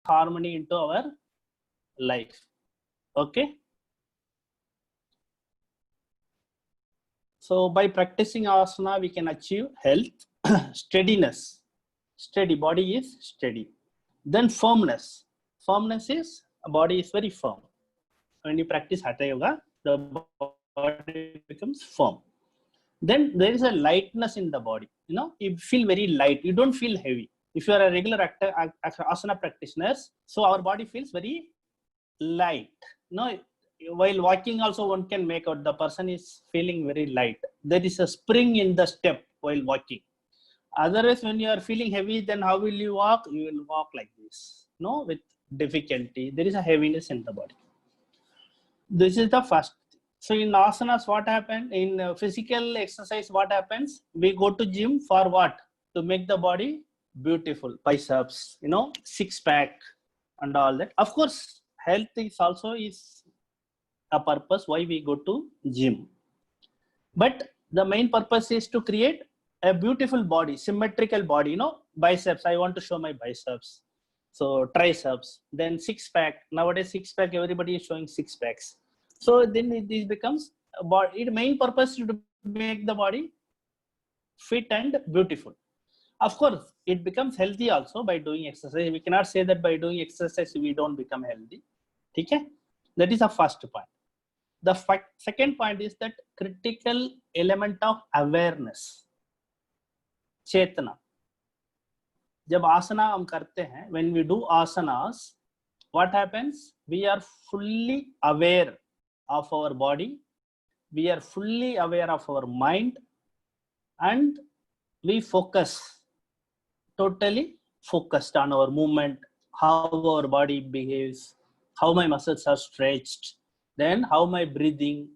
harmony into our life. Okay. So by practicing asana, we can achieve health, steadiness. Steady, body is steady. Then firmness. Firmness is, body is very firm. When you practice Hatha Yoga, the body becomes firm. Then there is a lightness in the body. You know, you feel very light. You don't feel heavy. If you are a regular asana practitioners, so our body feels very light. No, while walking also one can make out the person is feeling very light. There is a spring in the step while walking. Otherwise, when you are feeling heavy, then how will you walk? You will walk like this. No, with difficulty. There is a heaviness in the body. This is the first. So in asanas, what happened? In physical exercise, what happens? We go to gym for what? To make the body beautiful. Biceps, you know, six pack and all that. Of course, health is also is a purpose why we go to gym. But the main purpose is to create a beautiful body, symmetrical body, you know, biceps. I want to show my biceps. So triceps, then six pack. Nowadays, six pack, everybody is showing six packs. So then it becomes a body. Its main purpose is to make the body fit and beautiful. Of course, it becomes healthy also by doing exercise. We cannot say that by doing exercise we don't become healthy. Okay? That is the first point. The second point is that critical element of awareness. चेतना. जब आसना हम करते हैं, when we do asanas, what happens? We are fully aware of our body, we are fully aware of our mind, and we focus, totally focused on our movement, how our body behaves, how my muscles are stretched, then how my breathing.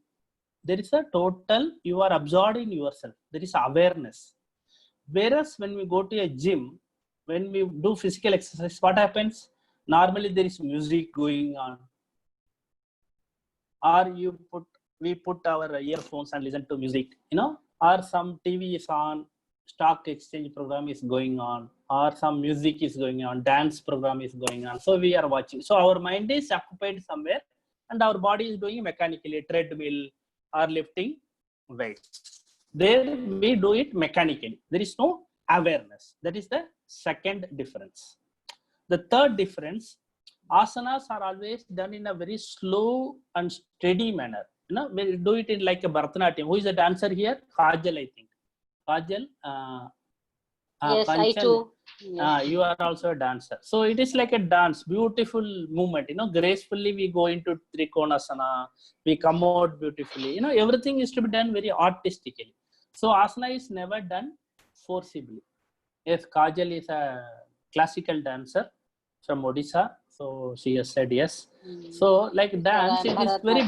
There is a total, you are absorbed in yourself. There is awareness. Whereas when we go to a gym, when we do physical exercise, what happens? Normally there is music going on, or we put our earphones and listen to music, you know, or some TV is on, stock exchange program is going on, or some music is going on, dance program is going on. So we are watching. So our mind is occupied somewhere, and our body is doing mechanically, treadmill or lifting weights. There we do it mechanically. There is no awareness. That is the second difference. The third difference, asanas are always done in a very slow and steady manner. You know, we do it in like a Bharatanatyam. Who is the dancer here? Kajal, I think. Kajal. Yes, Kanchal, I too. Yes. you are also a dancer. So it is like a dance, beautiful movement. You know, gracefully we go into Trikonasana, we come out beautifully. You know, everything is to be done very artistically. So asana is never done forcibly. Yes, Kajal is a classical dancer from Odisha, so she has said yes. So like dance, it is very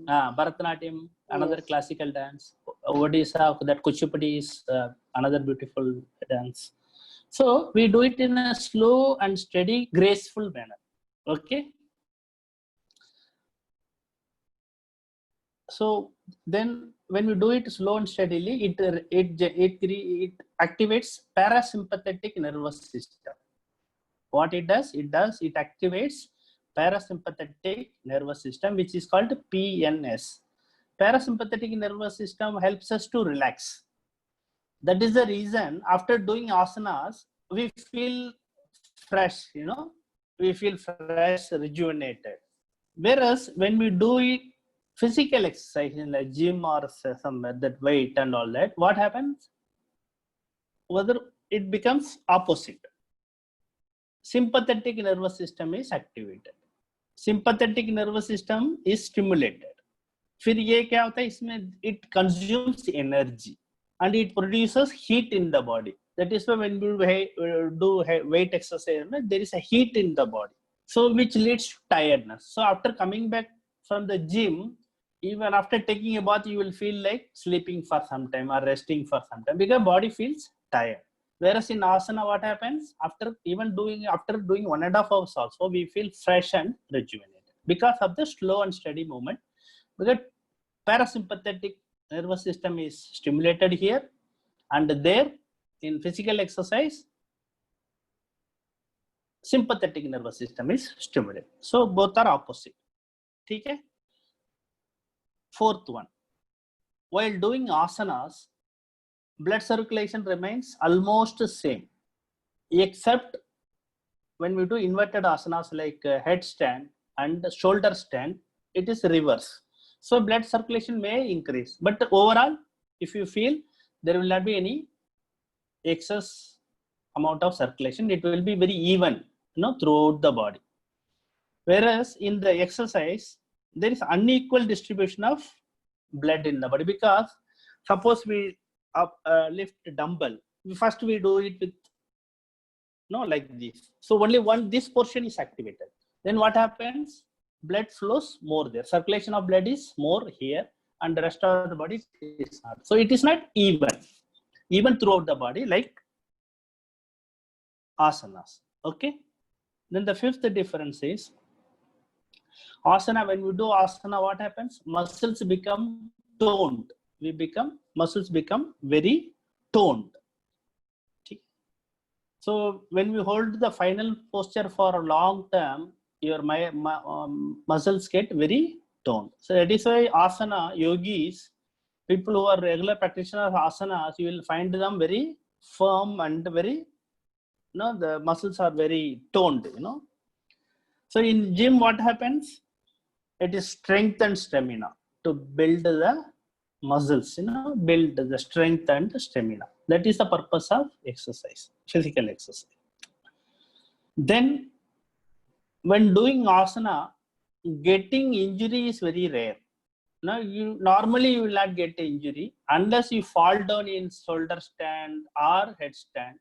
Bharatanatyam, another classical dance. Odisha, that Kuchipudi is another beautiful dance. So we do it in a slow and steady, graceful manner. Okay. So then when we do it slow and steadily, it activates parasympathetic nervous system. What it does? It activates parasympathetic nervous system, which is called PNS. Parasympathetic nervous system helps us to relax. That is the reason after doing asanas, we feel fresh, you know, we feel fresh, rejuvenated. Whereas when we do it physical exercise in the gym or somewhere, that weight and all that, what happens? Whether it becomes opposite. Sympathetic nervous system is activated. Sympathetic nervous system is stimulated. फिर ये क्या होता है इसमें? It consumes energy and it produces heat in the body. That is why when we do weight exercise, there is a heat in the body. So which leads to tiredness. So after coming back from the gym, even after taking a bath, you will feel like sleeping for some time or resting for some time because body feels tired. Whereas in asana, what happens? After doing 1.5 hours also, we feel fresh and rejuvenated because of the slow and steady movement. Because parasympathetic nervous system is stimulated here and there in physical exercise. sympathetic nervous system is stimulated. So both are opposite. Okay. Fourth one, while doing asanas, blood circulation remains almost the same, except when we do inverted asanas like headstand and shoulder stand, it is reverse. So blood circulation may increase, but overall, if you feel there will not be any excess amount of circulation, it will be very even, throughout the body. Whereas in the exercise, there is unequal distribution of blood in the body, because suppose we lift dumbbell, first we do it with like this. So only this portion is activated. Then what happens? Blood flows more there. Circulation of blood is more here, and the rest of the body is not. So it is not even throughout the body like asanas. Okay. Then the fifth difference is asana. When we do asana, what happens? Muscles become toned. Muscles become very toned. So when we hold the final posture for a long term, your muscles get very toned. So that is why asana yogis, people who are regular practitioners of asanas, you will find them very firm and very, the muscles are very toned, So in gym, what happens? It is strength and stamina to build the muscles, build the strength and stamina. That is the purpose of exercise, physical exercise. Then when doing asana, getting injury is very rare. Now normally you will not get injury unless you fall down in shoulder stand or headstand.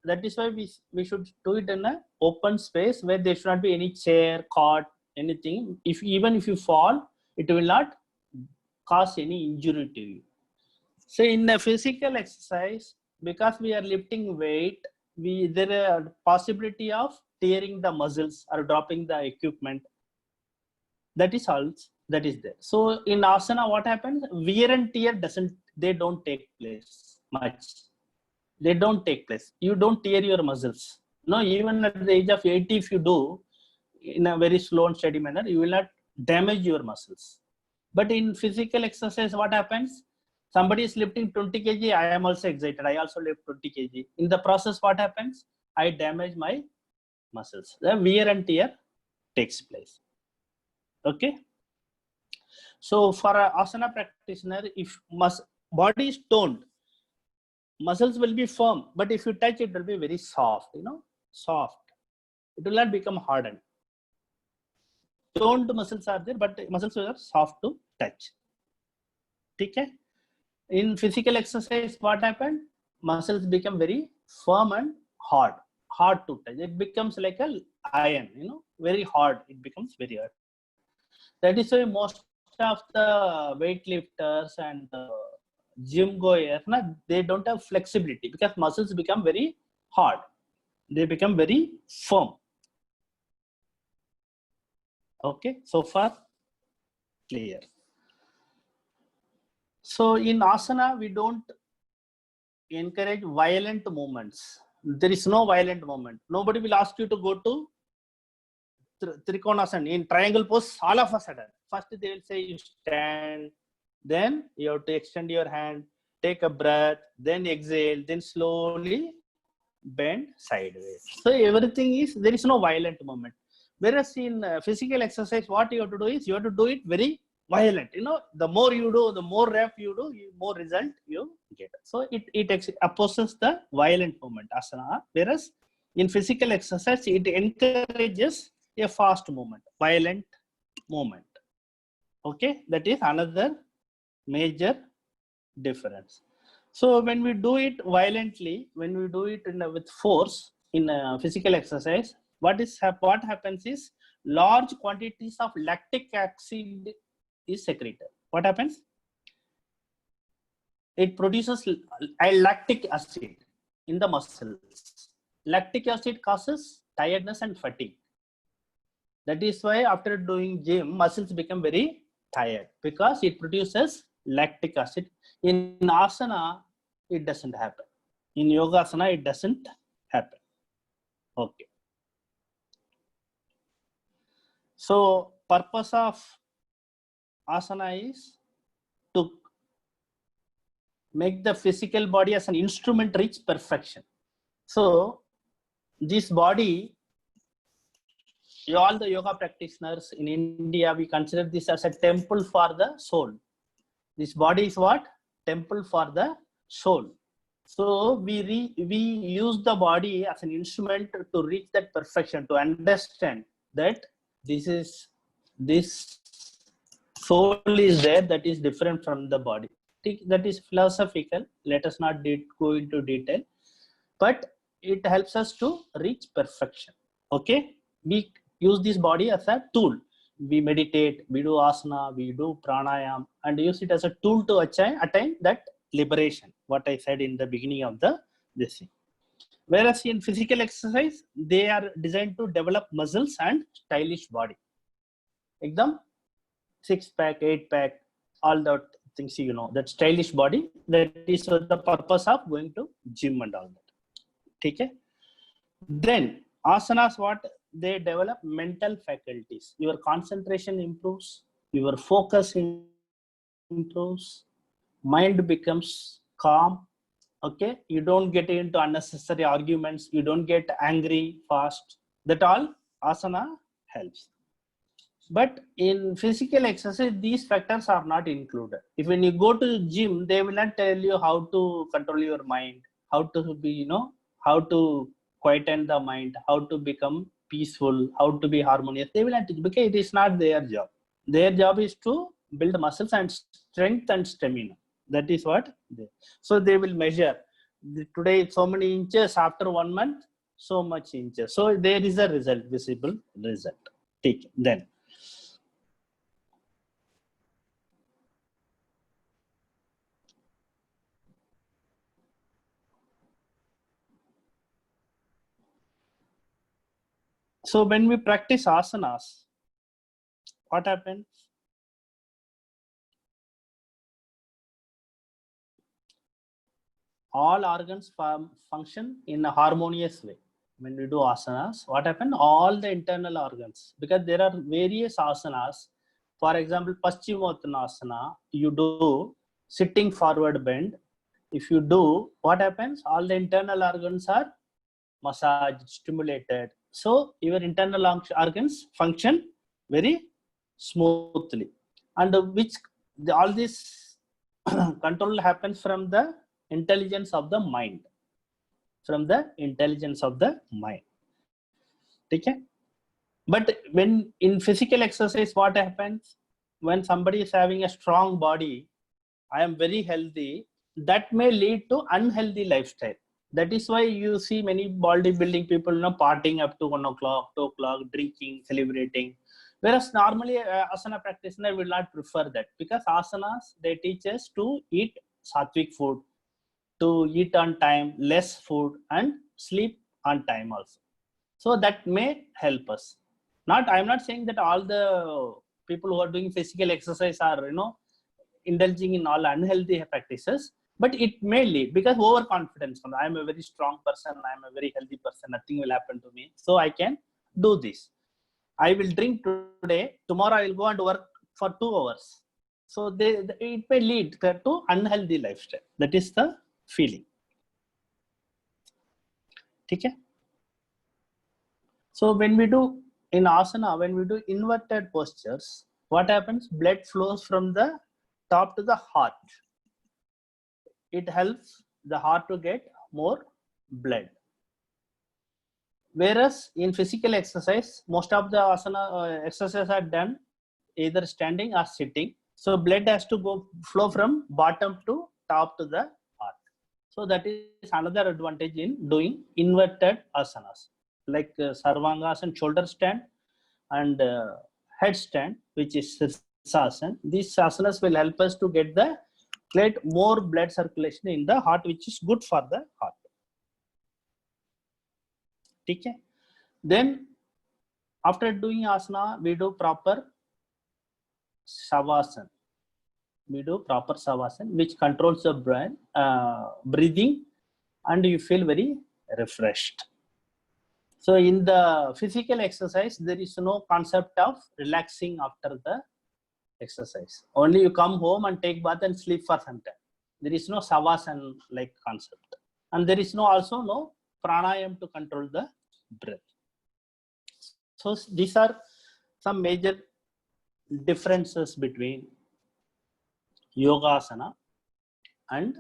That is why we should do it in an open space where there should not be any chair, cot, anything. Even if you fall, it will not cause any injury to you. So in a physical exercise, because we are lifting weight, there is a possibility of tearing the muscles or dropping the equipment. That is all. That is there. So in asana, what happens? Wear and tear don't take place much. They don't take place. You don't tear your muscles. No, even at the age of 80, if you do in a very slow and steady manner, you will not damage your muscles. But in physical exercise, what happens? Somebody is lifting 20 kg. I am also excited. I also lift 20 kg. In the process, what happens? I damage my muscles. The wear and tear takes place. Okay. So for an asana practitioner, if body is toned, muscles will be firm. But if you touch, it will be very soft. Soft. It will not become hardened. Toned muscles are there, but muscles are soft to touch. Okay. In physical exercise, what happened? Muscles become very firm and hard to touch. It becomes like a iron, very hard. It becomes very hard. That is why most of the weightlifters and gym goers, they don't have flexibility, because muscles become very hard. They become very firm. Okay, so far clear. So in asana, we don't encourage violent movements. There is no violent movement. Nobody will ask you to go to Trikonasana in triangle pose all of a sudden. First they will say you stand, then you have to extend your hand, take a breath, then exhale, then slowly bend sideways. So everything is, there is no violent movement. Whereas in physical exercise, what you have to do is, you have to do it very violent. The more you do, the more rep you do, more result you get. So it opposes the violent movement, asana. Whereas in physical exercise, it encourages a fast movement, violent movement. Okay, that is another major difference. So when we do it violently, when we do it with force in physical exercise, what happens is, large quantities of lactic acid is secreted. What happens? It produces a lactic acid in the muscles. Lactic acid causes tiredness and fatigue. That is why after doing gym, muscles become very tired, because it produces lactic acid. In asana, it doesn't happen. In yoga asana, it doesn't happen. Okay. So purpose of asana is to make the physical body as an instrument reach perfection. So this body, all the yoga practitioners in India, we consider this as a temple for the soul. This body is what? Temple for the soul. So we use the body as an instrument to reach that perfection, to understand that this soul is there, that is different from the body. That is philosophical. Let us not go into detail, but it helps us to reach perfection. Okay, we use this body as a tool. We meditate, we do asana, we do pranayam, and use it as a tool to attain that liberation, what I said in the beginning of this thing. Whereas in physical exercise, they are designed to develop muscles and stylish body. Ekdam 6-pack, 8-pack, all that things, you know, that stylish body. That is the purpose of going to gym and all that. Okay. Then asanas, what they develop? Mental faculties. Your concentration improves, your focus improves, mind becomes calm. Okay, you don't get into unnecessary arguments, you don't get angry fast. That all asana helps. But in physical exercise, these factors are not included. If when you go to gym, they will not tell you how to control your mind, how to be, you know, how to quieten the mind, how to become peaceful, how to be harmonious. They will not teach, because it is not their job. Their job is to build muscles and strength and stamina. That is what so they will measure. Today so many inches, after 1 month so much inches. So there is a result, visible result. Take then. So when we practice asanas, what happens? All organs function in a harmonious way. When we do asanas, what happens? All the internal organs, because there are various asanas. For example, Paschimottanasana, you do sitting forward bend. If you do, what happens? All the internal organs are massaged, stimulated. So your internal organs function very smoothly. And all this control happens from the intelligence of the mind. From the intelligence of the mind. Okay? But when in physical exercise, what happens? When somebody is having a strong body, I am very healthy, that may lead to unhealthy lifestyle. That is why you see many bodybuilding people, you know, partying up to 1 o'clock, 2 o'clock, drinking, celebrating. Whereas normally asana practitioner will not prefer that, because asanas, they teach us to eat sattvic food, to eat on time, less food, and sleep on time also. So that may help us. I'm not saying that all the people who are doing physical exercise are, you know, indulging in all unhealthy practices, but it may lead, because overconfidence. I am a very strong person, I am a very healthy person, nothing will happen to me, so I can do this. I will drink today, tomorrow I will go and work for 2 hours. So it may lead to unhealthy lifestyle. That is the feeling. Okay? So when we do in asana, when we do inverted postures, what happens? Blood flows from the top to the heart. It helps the heart to get more blood. Whereas in physical exercise, most of the asana exercises are done either standing or sitting. So blood has to flow from bottom to top to the heart. So that is another advantage in doing inverted asanas, like Sarvangasana, shoulder stand, and headstand, which is Sirsasana. These asanas will help us to create more blood circulation in the heart, which is good for the heart. Okay? Then after doing asana, we do proper Shavasana. We do proper Shavasana, which controls the breathing, and you feel very refreshed. So in the physical exercise, there is no concept of relaxing after the exercise. Only you come home and take bath and sleep for some time. There is no savasana like concept. And there is also no pranayam to control the breath. So these are some major differences between yogasana and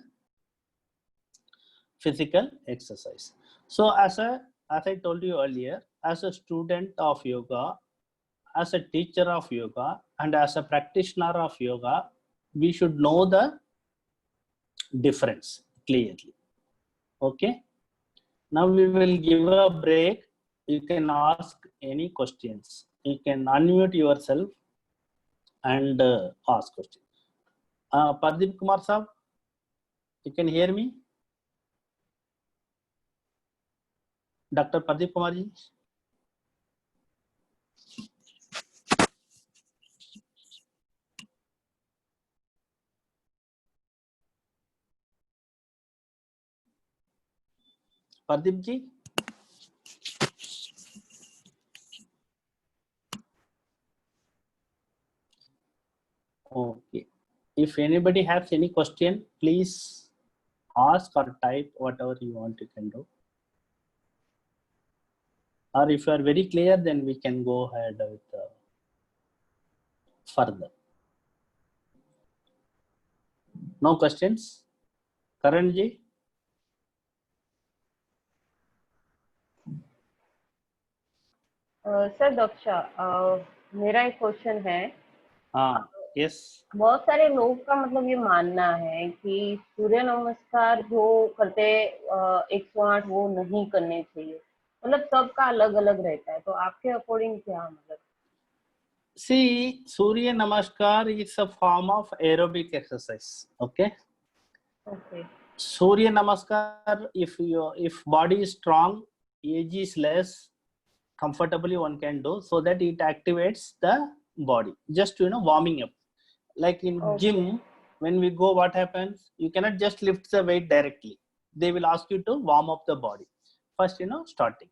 physical exercise. So as I told you earlier, as a student of yoga, as a teacher of yoga, and as a practitioner of yoga, we should know the difference clearly. Okay. Now we will give a break. You can ask any questions. You can unmute yourself and ask questions. Pardeep Kumar Sahab, you can hear me? Dr. Pardeep Kumar ji? Pardeep ji? Okay. If anybody has any question, please ask or type whatever you want, you can do. Or if you are very clear, then we can go ahead with further. No questions? Karan ji? Sir Daksha, मेरा एक question है। हाँ, yes. बहुत सारे लोग का मतलब ये मानना है कि सूर्य नमस्कार जो करते 108 वो नहीं करने चाहिए, मतलब सबका अलग अलग रहता है, तो आपके अकॉर्डिंग क्या मतलब? See, Surya Namaskar is a form of aerobic exercise. Okay. Okay. Surya Namaskar, if body is strong, age is less, comfortably one can do, so that it activates the body. Just warming up. Like in gym, when we go, what happens? You cannot just lift the weight directly. They will ask you to warm up the body. First, starting.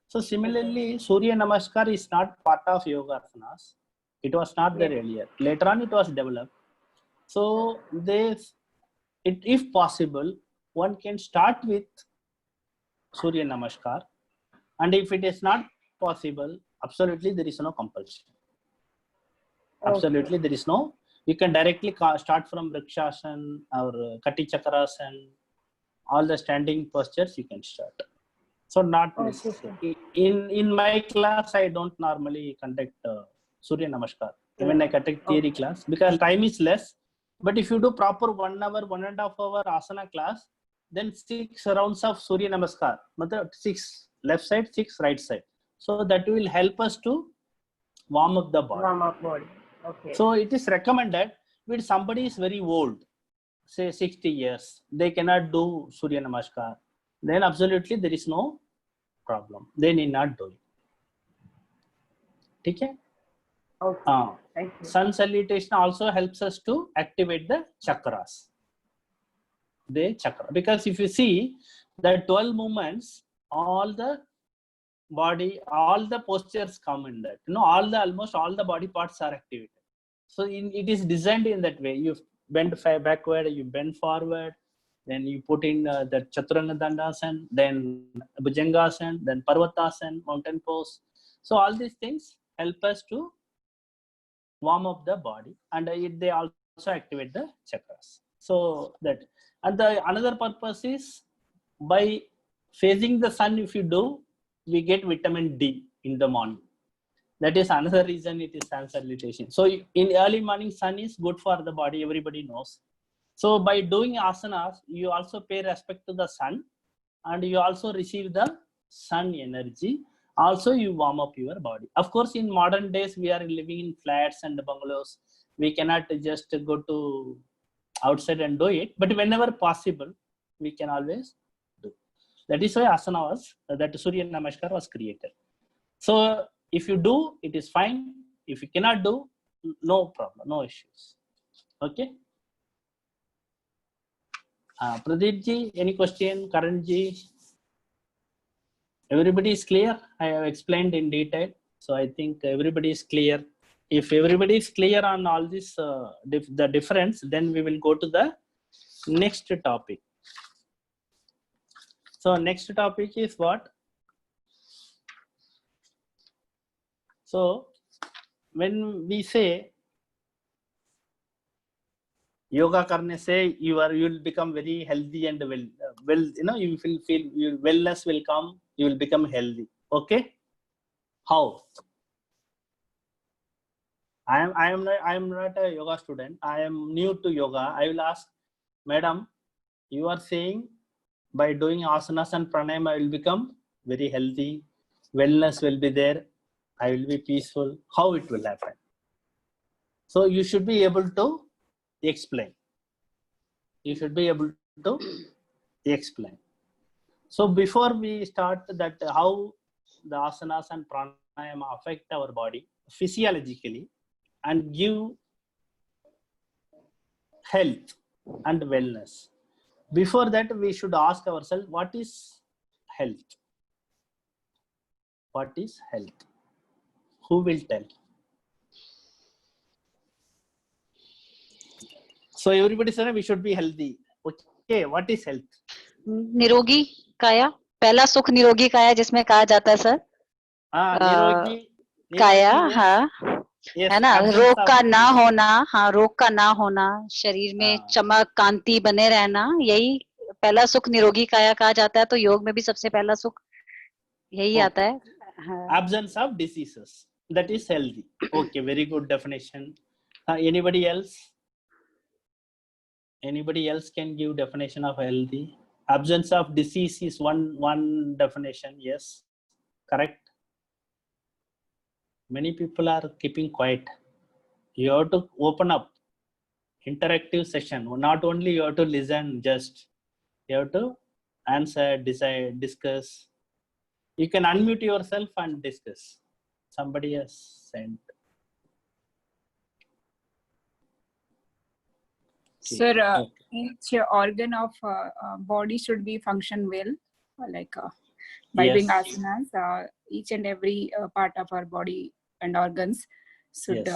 So similarly, Surya Namaskar is not part of yoga asanas. It was not there earlier. Later on, it was developed. So if possible, one can start with Surya Namaskar, and if it is not possible, absolutely there is no compulsion. Absolutely, there is no. You can directly start from Vrikshasana or Kati Chakrasana, all the standing postures you can start. So not necessary. In my class, I don't normally conduct Surya Namaskar. Even I conduct theory class because time is less. But if you do proper 1 hour, 1.5 hour asana class, then 6 rounds of Surya Namaskar. 6 left side, 6 right side. So that will help us to warm up the body. Warm up body. Okay. So it is recommended when somebody is very old, say 60 years, they cannot do Surya Namaskar. Then absolutely there is no problem. They need not do it. Okay? Okay. Thank you. Sun salutation also helps us to activate the chakras. The chakra. Because if you see the 12 movements, all the body, all the postures come in that. Almost all the body parts are activated. So it is designed in that way. You bend backward, you bend forward, then you put in the Chaturanga Dandasana, then Bhujangasana, then Parvatasana, mountain pose. So all these things help us to warm up the body, and they also activate the chakras. So that, and another purpose is by facing the sun, if you do, we get vitamin D in the morning. That is another reason it is sun salutation. So in early morning, sun is good for the body, everybody knows. So by doing asanas, you also pay respect to the sun, and you also receive the sun energy. Also, you warm up your body. Of course, in modern days, we are living in flats and bungalows. We cannot just go to outside and do it. But whenever possible, we can always do. That is why asana that Surya Namaskar was created. So if you do, it is fine. If you cannot do, no problem, no issues. Okay. Pradeep ji, any question? Karan ji? Everybody is clear? I have explained in detail. So I think everybody is clear. If everybody is clear on all this, the difference, then we will go to the next topic. So next topic is what? So when we say yoga karne se you will become very healthy and well, you know, you will feel your wellness will come, you will become healthy. Okay? How? I am not a yoga student. I am new to yoga. I will ask, madam, you are saying by doing asanas and pranayama I will become very healthy, wellness will be there, I will be peaceful. How it will happen? So you should be able to explain. You should be able to explain. So before we start that how the asanas and pranayama affect our body physiologically and give health and wellness. Before that, we should ask ourselves, what is health? What is health? Who will tell? So everybody said we should be healthy. Okay, what is health? निरोगी काया, पहला सुख निरोगी काया जिसमें कहा जाता है सर, निरोगी काया, means, हाँ, yes, है ना, absence रोग of का ना disease. होना, हाँ, रोग का ना होना, शरीर में चमक कांति बने रहना, यही पहला सुख निरोगी काया कहा जाता है. तो योग में भी सबसे पहला सुख यही आता है. Absence of diseases, that is healthy. Okay, very good definition. Anybody else? Anybody else can give definition of healthy? Absence of disease is one definition. Yes, correct. Many people are keeping quiet. You have to open up. Interactive session. Not only you have to listen, just you have to answer, decide, discuss. You can unmute yourself and discuss. Somebody has sent. Sir, each organ of body should be function well, like by doing asanas. Each and every part of our body and organs should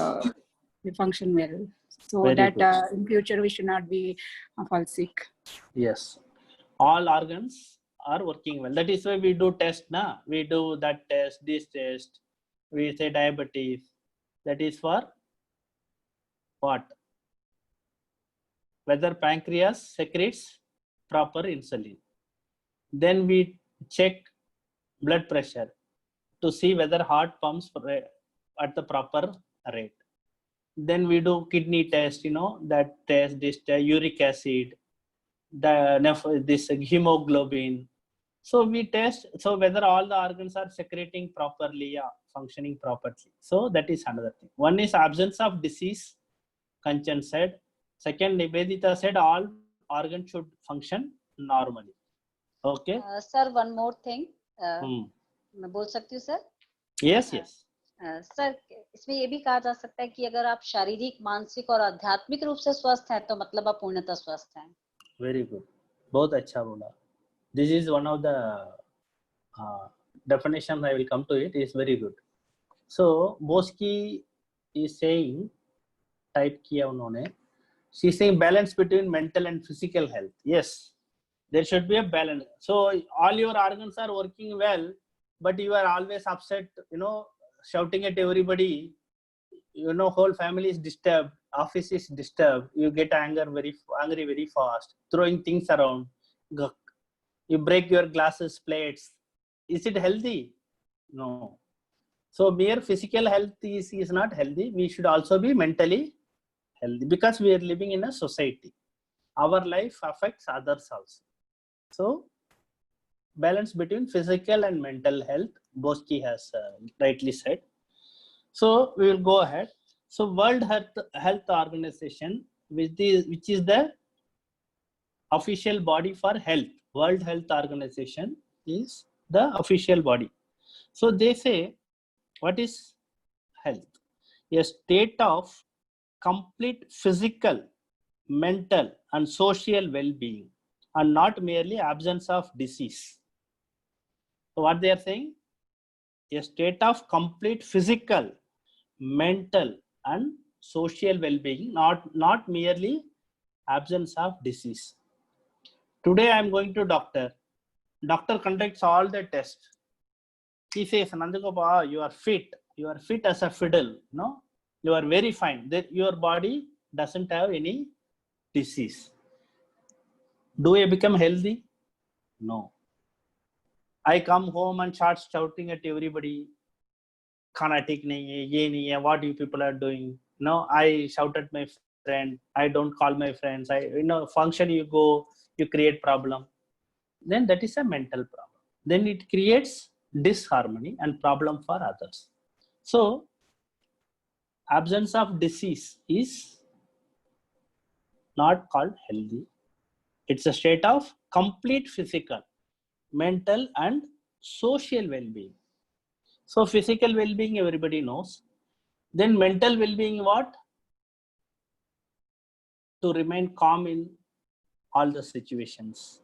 be function well, so very that in future we should not be fall sick. Yes, all organs are working well. That is why we do test, na? We do that test, this test. We say diabetes. That is for what? Whether pancreas secretes proper insulin. Then we check blood pressure to see whether heart pumps at the proper rate. Then we do kidney test, you know, that test, this uric acid, this hemoglobin. So we test so whether all the organs are secreting properly, functioning properly. So that is another thing. One is absence of disease, Kanchan said. Second, Nivedita said all organs should function normally. Okay. Sir, one more thing. मैं बोल सकती हूँ sir? Yes, yes. Sir, इसमें ये भी कहा जा सकता है कि अगर आप शारीरिक, मानसिक और आध्यात्मिक रूप से स्वस्थ हैं तो मतलब आप पूर्णतः स्वस्थ हैं. Very good. बहुत अच्छा बोला. This is one of the definitions. I will come to it. Is very good. So Bosky is saying, type किया उन्होंने. She is saying balance between mental and physical health. Yes, there should be a balance. So all your organs are working well, but you are always upset, you know, shouting at everybody, you know, whole family is disturbed, office is disturbed, you get angry very fast, throwing things around, you break your glasses, plates. Is it healthy? No. So mere physical health is not healthy. We should also be mentally healthy because we are living in a society. Our life affects others also. So balance between physical and mental health, Bosky has rightly said. So we will go ahead. So World Health Organization, which is the official body for health. World Health Organization is the official body. So they say, what is health? A state of complete physical, mental and social well-being, and not merely absence of disease. So what they are saying? A state of complete physical, mental, and social well-being, not merely absence of disease. Today I am going to doctor. Doctor conducts all the tests. He says, Nandagopal, you are fit. You are fit as a fiddle. No, you are very fine. Your body doesn't have any disease. Do I become healthy? No. I come home and start shouting at everybody. Khana theek nahi hai, ye nahi hai, what you people are doing? No, I shout at my friend. I don't call my friends. Function you go, you create problem. Then that is a mental problem. Then it creates disharmony and problem for others. So absence of disease is not called healthy. It's a state of complete physical, mental, and social well-being. So physical well-being everybody knows. Then mental well-being what? To remain calm in all the situations.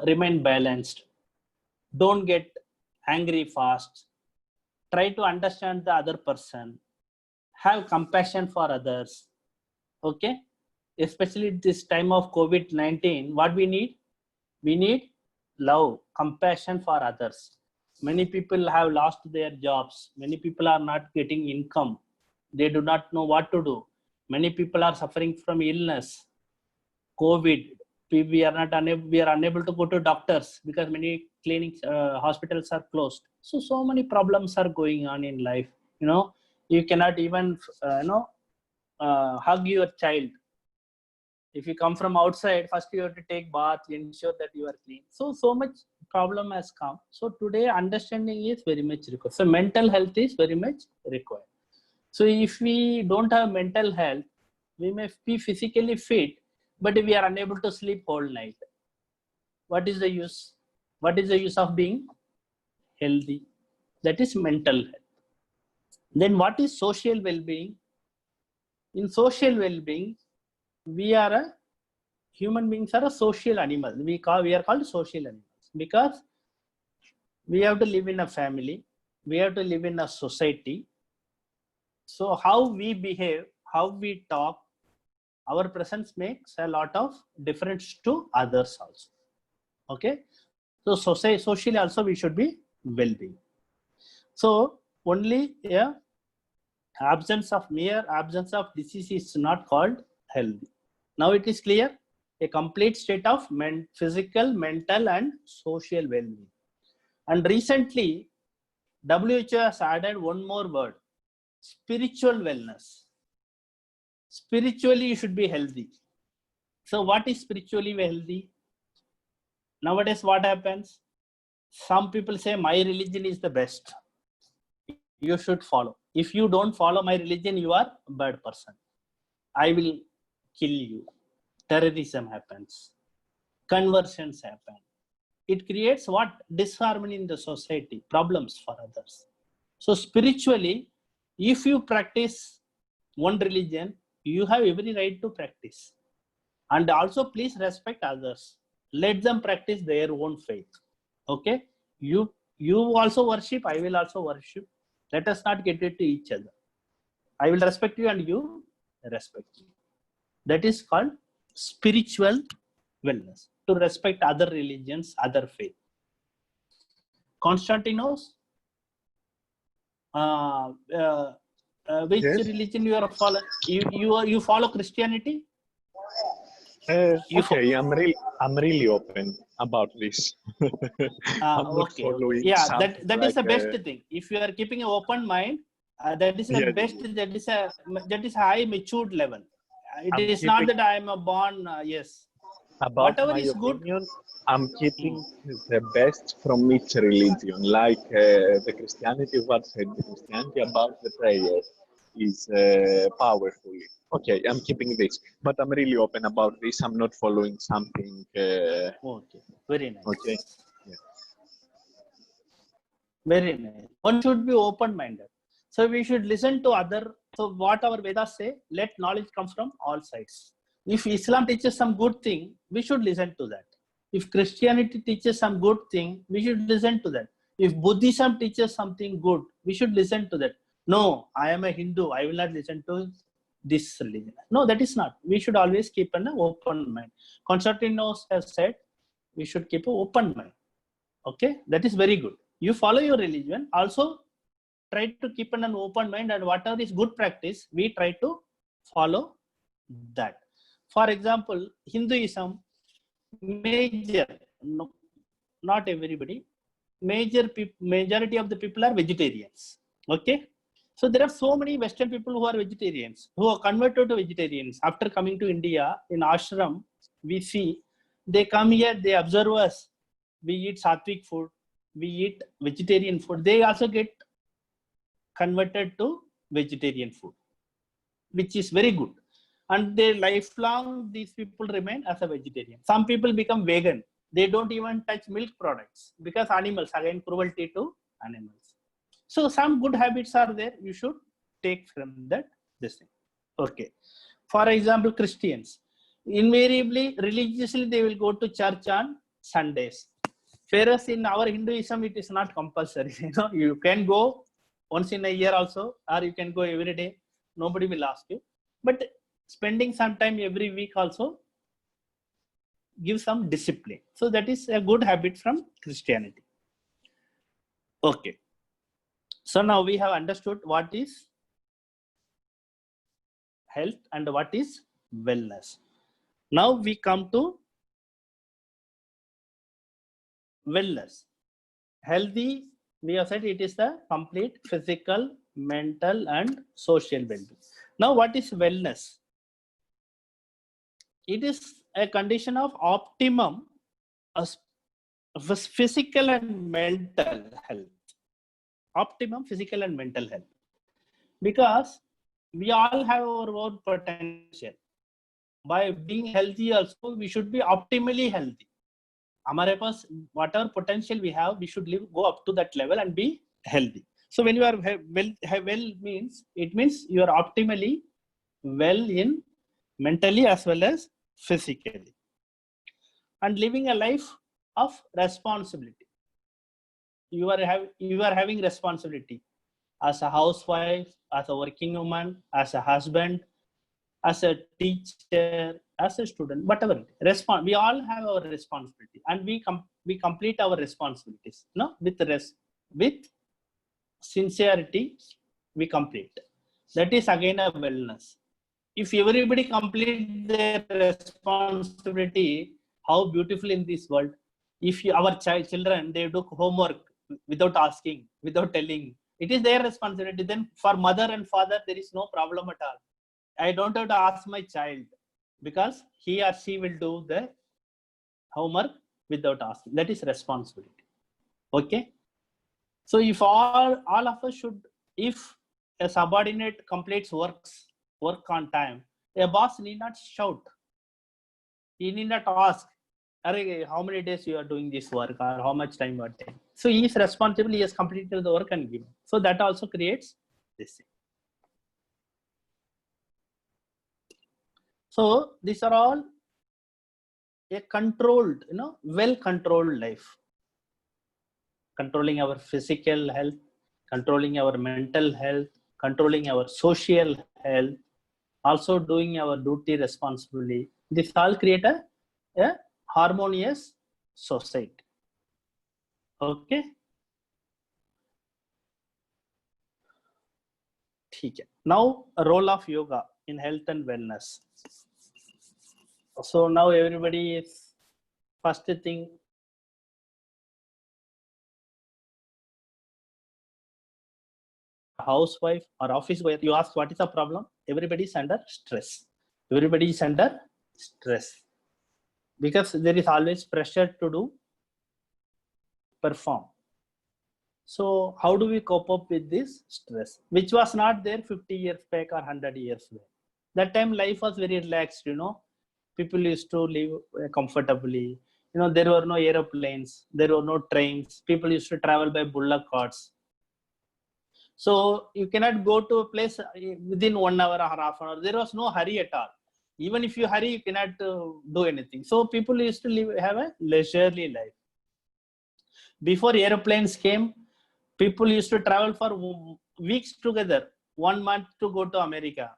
Remain balanced. Don't get angry fast. Try to understand the other person. Have compassion for others. Okay? Especially this time of COVID-19, what we need? We need love, compassion for others. Many people have lost their jobs. Many people are not getting income. They do not know what to do. Many people are suffering from illness, COVID. We are unable to go to doctors because many clinics, hospitals are closed. So many problems are going on in life. You cannot even, hug your child. If you come from outside, first you have to take bath, ensure that you are clean. So much problem has come. So today understanding is very much required. So mental health is very much required. So if we don't have mental health, we may be physically fit, but we are unable to sleep all night. What is the use? What is the use of being healthy? That is mental health. Then what is social well-being? In social well-being, human beings are a social animal. We are called social animals because we have to live in a family. We have to live in a society. So how we behave, how we talk, our presence makes a lot of difference to others also. Okay. So socially also we should be well-being. So only absence of disease is not called healthy. Now it is clear, a complete state of physical, mental, and social well-being. And recently, WHO has added one more word, spiritual wellness. Spiritually, you should be healthy. So what is spiritually healthy? Nowadays, what happens? Some people say, my religion is the best. You should follow. If you don't follow my religion, you are a bad person. I will kill you. Terrorism happens. Conversions happen. It creates what? Disharmony in the society, problems for others. So spiritually, if you practice one religion, you have every right to practice. And also please respect others. Let them practice their own faith. Okay? You also worship, I will also worship. Let us not get into each other. I will respect you and you respect me. That is called spiritual wellness. To respect other religions, other faith. Constantinos, which religion you are following? You follow Christianity? Okay, I'm really open about this. I'm not following. Yeah, that is the best thing. If you are keeping an open mind, that is the best. That is high matured level. It is not that I am a born. Yes. About whatever my is opinion, good, I'm keeping the best from each religion. Like the Christianity, what said the Christianity about the prayer is powerful. Okay, I'm keeping this, but I'm really open about this. I'm not following something. Okay, very nice. Okay. Yeah. Very nice. One should be open-minded. So we should listen to other. So what our Vedas say, let knowledge come from all sides. If Islam teaches some good thing, we should listen to that. If Christianity teaches some good thing, we should listen to that. If Buddhism teaches something good, we should listen to that. No, I am a Hindu. I will not listen to this religion. No, that is not. We should always keep an open mind. Constantinos has said we should keep an open mind. Okay, that is very good. You follow your religion. Also, try to keep an open mind, and whatever is good practice, we try to follow that. For example, Hinduism, major, no, not everybody, majority of the people are vegetarians. Okay, so there are so many Western people who are vegetarians, who are converted to vegetarians after coming to India. In ashram, we see they come here, they observe us. We eat sattvic food, we eat vegetarian food. They also get converted to vegetarian food, which is very good. And they lifelong, these people remain as a vegetarian. Some people become vegan. They don't even touch milk products because animals, again, cruelty to animals. So some good habits are there. You should take from that this thing. Okay. For example, Christians, invariably, religiously, they will go to church on Sundays. Whereas in our Hinduism, it is not compulsory. You can go once in a year also, or you can go every day. Nobody will ask you. But spending some time every week also give some discipline. So that is a good habit from Christianity. Okay. So now we have understood what is health and what is wellness. Now we come to wellness. Healthy, we have said it is the complete physical, mental, and social well-being. Now, what is wellness? It is a condition of optimum physical and mental health. Optimum physical and mental health. Because we all have our own potential. By being healthy also, we should be optimally healthy. हमारे पास whatever potential we have, we should go up to that level and be healthy. So when you are well means, it means you are optimally well in mentally as well as physically, and living a life of responsibility. You are having responsibility as a housewife, as a working woman, as a husband, as a teacher, as a student, whatever. We all have our responsibility, and we complete our responsibilities. No, with sincerity, we complete. That is again a wellness. If everybody complete their responsibility, how beautiful in this world. If our children, they do homework without asking, without telling, it is their responsibility. Then for mother and father, there is no problem at all. I don't have to ask my child because he or she will do the homework without asking. That is responsibility. Okay. So if all of us should, if a subordinate completes work on time, a boss need not shout. He need not ask, how many days you are doing this work or how much time you are taking. So he is responsible, he has completed the work and given. So that also creates this thing. So these are all a controlled, well-controlled life. Controlling our physical health, controlling our mental health, controlling our social health, also doing our duty responsibly. This all create a harmonious society. Okay. Now, a role of yoga in health and wellness. So now everybody is first thing. Housewife or office wife, you ask what is the problem? Everybody is under stress. Everybody is under stress because there is always pressure to perform. So how do we cope up with this stress, which was not there 50 years back or 100 years back? That time life was very relaxed, People used to live comfortably. There were no aeroplanes, there were no trains. People used to travel by bullock carts. So you cannot go to a place within 1 hour or half an hour. There was no hurry at all. Even if you hurry, you cannot do anything. So people used to have a leisurely life. Before airplanes came, people used to travel for weeks together, 1 month to go to America.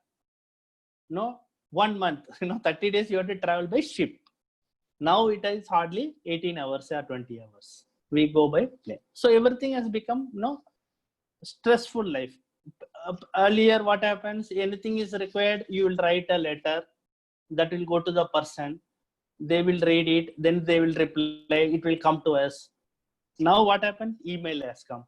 No, 1 month, 30 days you have to travel by ship. Now it is hardly 18 hours or 20 hours. We go by plane. So everything has become, stressful life. Earlier, what happens? Anything is required, you will write a letter that will go to the person. They will read it, then they will reply. It will come to us. Now what happened? Email has come.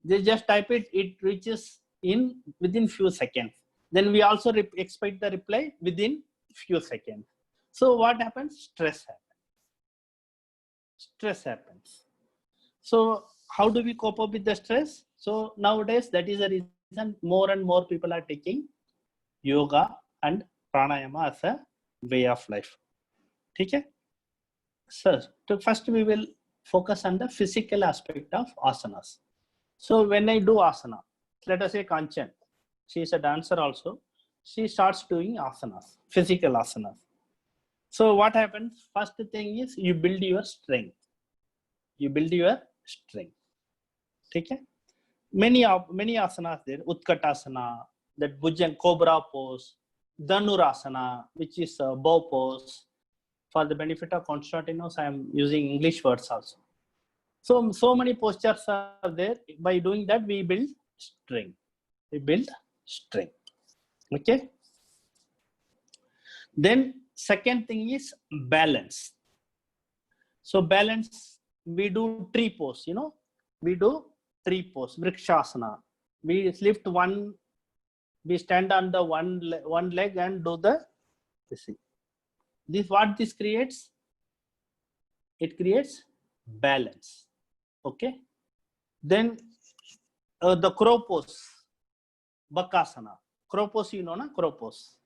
They just type it. It reaches within few seconds. Then we also expect the reply within few seconds. So what happens? Stress happens. So how do we cope up with the stress? So nowadays, that is the reason more and more people are taking yoga and pranayama as a way of life. Okay? So first we will focus on the physical aspect of asanas. So when I do asana, let us say Kanchan, she is a dancer also. She starts doing asanas, physical asanas. So what happens? First thing is you build your strength. Okay? Many asanas there. Utkatasana, that Bhujang Cobra pose, Dhanurasana, which is a bow pose. For the benefit of Constantinos, I am using English words also. So many postures are there. By doing that, we build strength. Okay. Then second thing is balance. So balance, we do tree pose. We do tree pose, Vrikshasana. We lift we stand on the one leg and do what this creates? It creates balance. Okay. Then the crow pose, Bakasana. Crow pose, crow pose.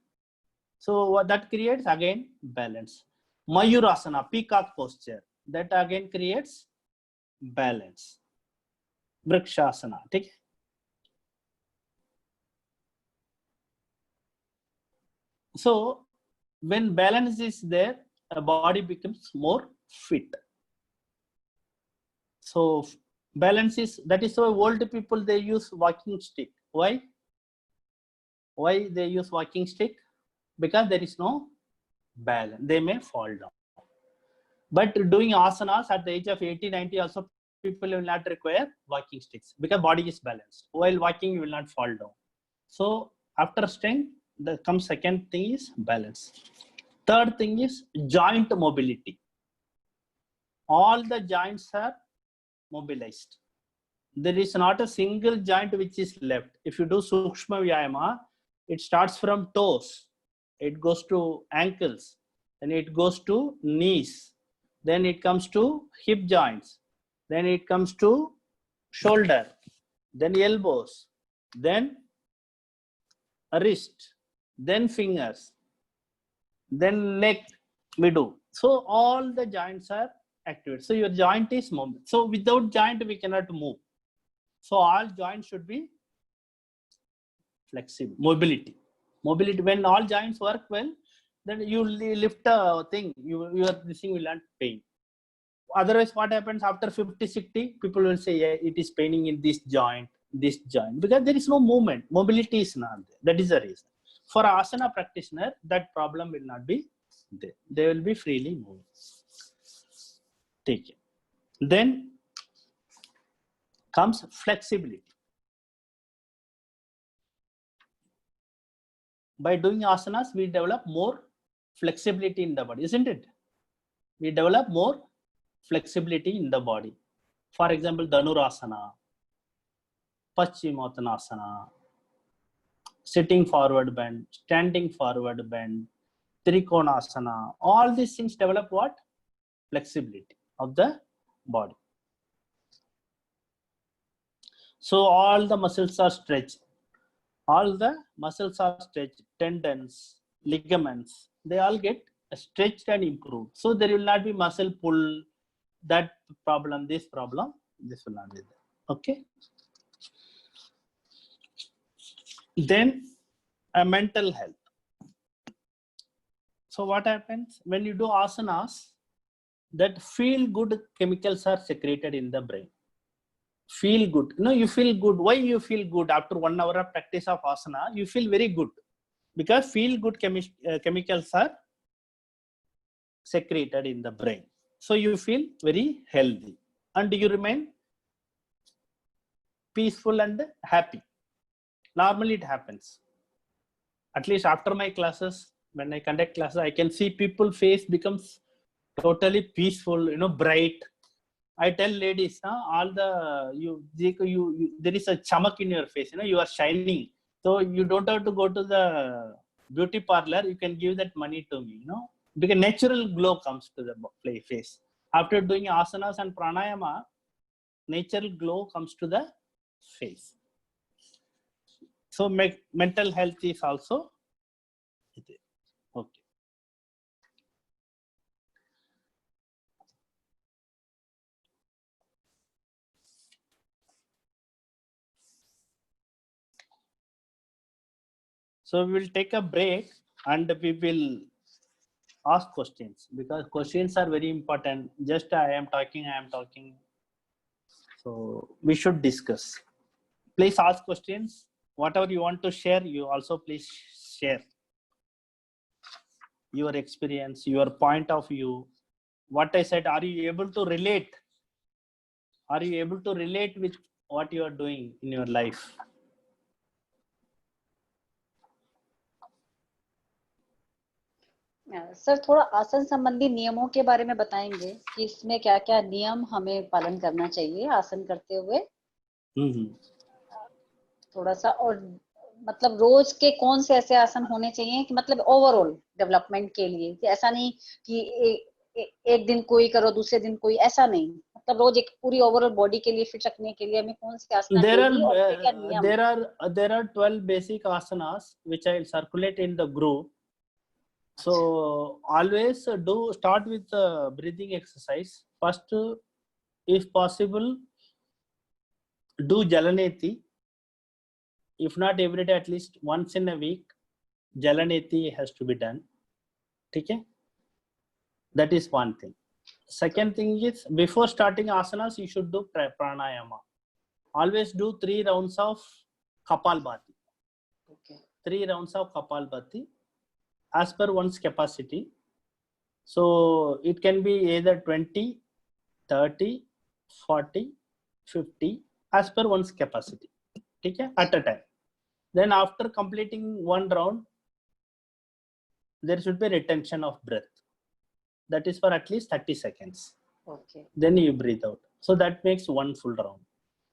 So that creates again balance. Mayurasana, peacock posture. That again creates balance. Vrikshasana. Okay. So when balance is there, a body becomes more fit. So balance that is why old people, they use walking stick. Why they use walking stick? Because there is no balance. They may fall down. But doing asanas at the age of 80, 90 also, people will not require walking sticks because body is balanced. While walking, you will not fall down. So after strength, comes second thing is balance. Third thing is joint mobility. All the joints are mobilized. There is not a single joint which is left. If you do Sukshma Vyayama, it starts from toes, it goes to ankles, then it goes to knees, then it comes to hip joints, then it comes to shoulder, then elbows, then wrist, then fingers, then neck, we do. So all the joints are activated. So your joint is moving. So without joint, we cannot move. So all joints should be flexible. Mobility. When all joints work well, then you lift a thing, your this thing will not pain. Otherwise, what happens after 50, 60? People will say, yeah, it is paining in this joint, because there is no movement. Mobility is not there. That is the reason. For asana practitioner, that problem will not be there. They will be freely moving. Take it. Then comes flexibility. By doing asanas, we develop more flexibility in the body, isn't it? We develop more flexibility in the body. For example, Dhanurasana, Paschimottanasana, sitting forward bend, standing forward bend, Trikonasana. All these things develop what? Flexibility of the body. So all the muscles are stretched. Tendons, ligaments, they all get stretched and improved. So there will not be muscle pull, that problem, this will not be there. Okay. Then a mental health. So what happens when you do asanas? that feel good chemicals are secreted in the brain. Feel good. No, you feel good. Why you feel good? After 1 hour of practice of asana, you feel very good because feel good chemicals are secreted in the brain. So you feel very healthy and you remain peaceful and happy. Normally it happens. At least after my classes, when I conduct classes, I can see people face becomes totally peaceful, bright. I tell ladies, all the there is a chamak in your face, you are shining. So you don't have to go to the beauty parlor. You can give that money to me, because natural glow comes to the face. After doing asanas and pranayama, natural glow comes to the face. So mental health is also okay. So we will take a break and we will ask questions because questions are very important. Just I am talking. So we should discuss. Please ask questions. Whatever you want to share, you also please share your experience, your point of view. What I said, are you able to relate? Are you able to relate with what you are doing in your life? Sir थोड़ा आसन संबंधी नियमों के बारे में बताएंगे कि इसमें क्या क्या नियम हमें पालन करना चाहिए आसन करते हुए? थोड़ा सा, और मतलब रोज के कौन से ऐसे आसन होने चाहिए कि मतलब ओवरऑल डेवलपमेंट के लिए, कि ऐसा नहीं कि एक दिन कोई करो दूसरे दिन कोई, ऐसा नहीं, मतलब रोज एक पूरी ओवरऑल बॉडी के लिए फिट रखने के लिए हमें कौन से आसन डेली और क्या नियम? There are 12 basic asanas which I will circulate in the group. So always do start with the breathing exercise. First, if possible, do Jalaneti. If not every day, at least once in a week, Jalaneti has to be done. Okay? That is one thing. Second thing is, before starting asanas, you should do pranayama. Always do 3 rounds of Kapalbhati. Okay. 3 rounds of Kapalbhati as per one's capacity. So it can be either 20, 30, 40, 50 as per one's capacity. Okay? At a time. Then after completing 1 round, there should be retention of breath. That is for at least 30 seconds. Okay. Then you breathe out. So that makes 1 full round.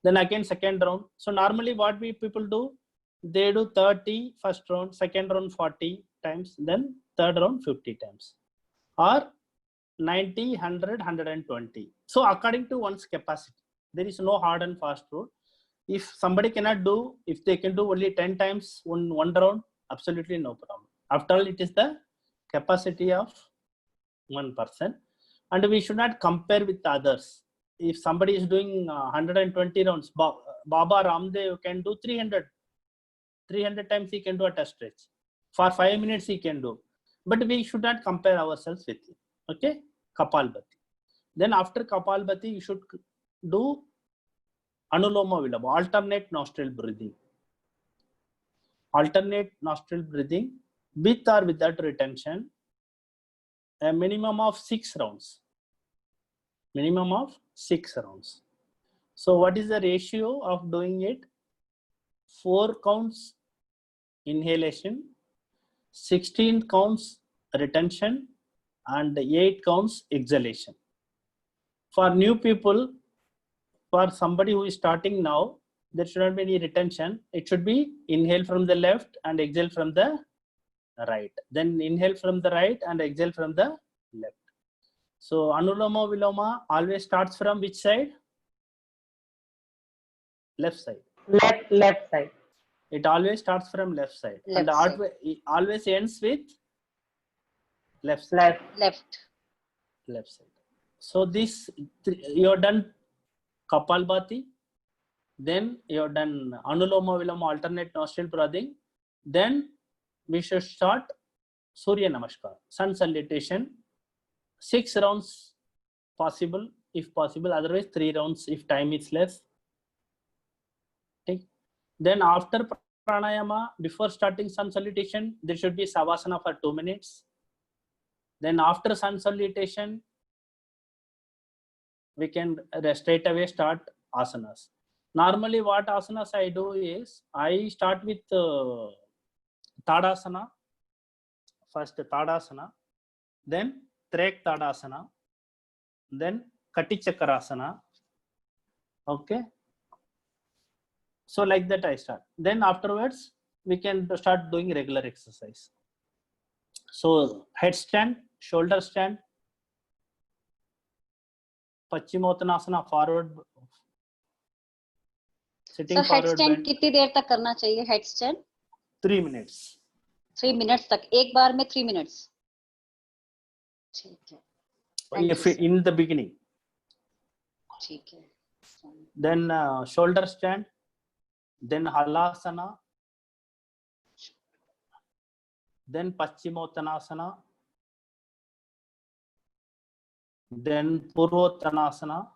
Then again second round. So normally what people do, they do 30 first round, second round 40 times, then third round 50 times. Or 90, 100, 120. So according to one's capacity, there is no hard and fast rule. If somebody cannot do, if they can do only 10 times one round, absolutely no problem. After all, it is the capacity of one person, and we should not compare with others. If somebody is doing 120 rounds, Baba Ramdev can do 300 times he can do at a stretch. For 5 minutes he can do. But we should not compare ourselves with him. Okay? Kapalbhati. Then after Kapalbhati, you should do Anuloma Viloma, alternate nostril breathing. Alternate nostril breathing with or without retention. A minimum of 6 rounds. Minimum of 6 rounds. So what is the ratio of doing it? 4 counts inhalation, 16 counts retention, and 8 counts exhalation. For new people, for somebody who is starting now, there should not be any retention. It should be inhale from the left and exhale from the right. Then inhale from the right and exhale from the left. So Anuloma Viloma always starts from which side? Left side. Left side. It always starts from left side. Left And side. it always ends with left side. Left Side. So this, you have done Kapalbhati, then you have done Anuloma Viloma, alternate nostril breathing. Then we should start Surya Namaskar, sun salutation, 6 rounds possible, if possible. Otherwise, 3 rounds if time is less. Okay. Then after pranayama, before starting sun salutation, there should be savasana for 2 minutes. Then after sun salutation, we can straight away start asanas. Normally, what asanas I do is I start with Tadasana. First Tadasana, then Trek Tadasana, then Kati Chakrasana. Okay. So like that I start. Then afterwards, we can start doing regular exercise. So headstand, shoulder stand, Paschimottanasana, forward, sitting sir forward headstand bend, कितनी देर तक करना चाहिए? Headstand 3 minutes. 3 minutes तक, एक बार में 3 minutes? ठीक है, Thank If you, sir. in the beginning. ठीक है. Then shoulder stand, then halasana, then Paschimottanasana, then Purvottanasana.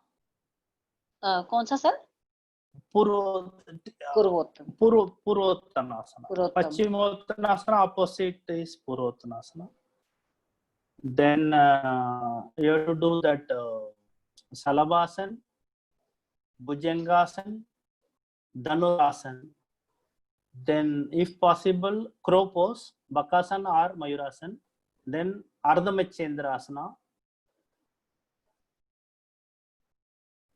कौन सा sir? Purvottanasana. Purvottam. Paschimottanasana opposite is Purvottanasana. Then you have to do that Salabhasan, Bhujangasana, Dhanurasana. Then if possible, crow pose, Bakasana or Mayurasana. Then Ardha Machendrasana.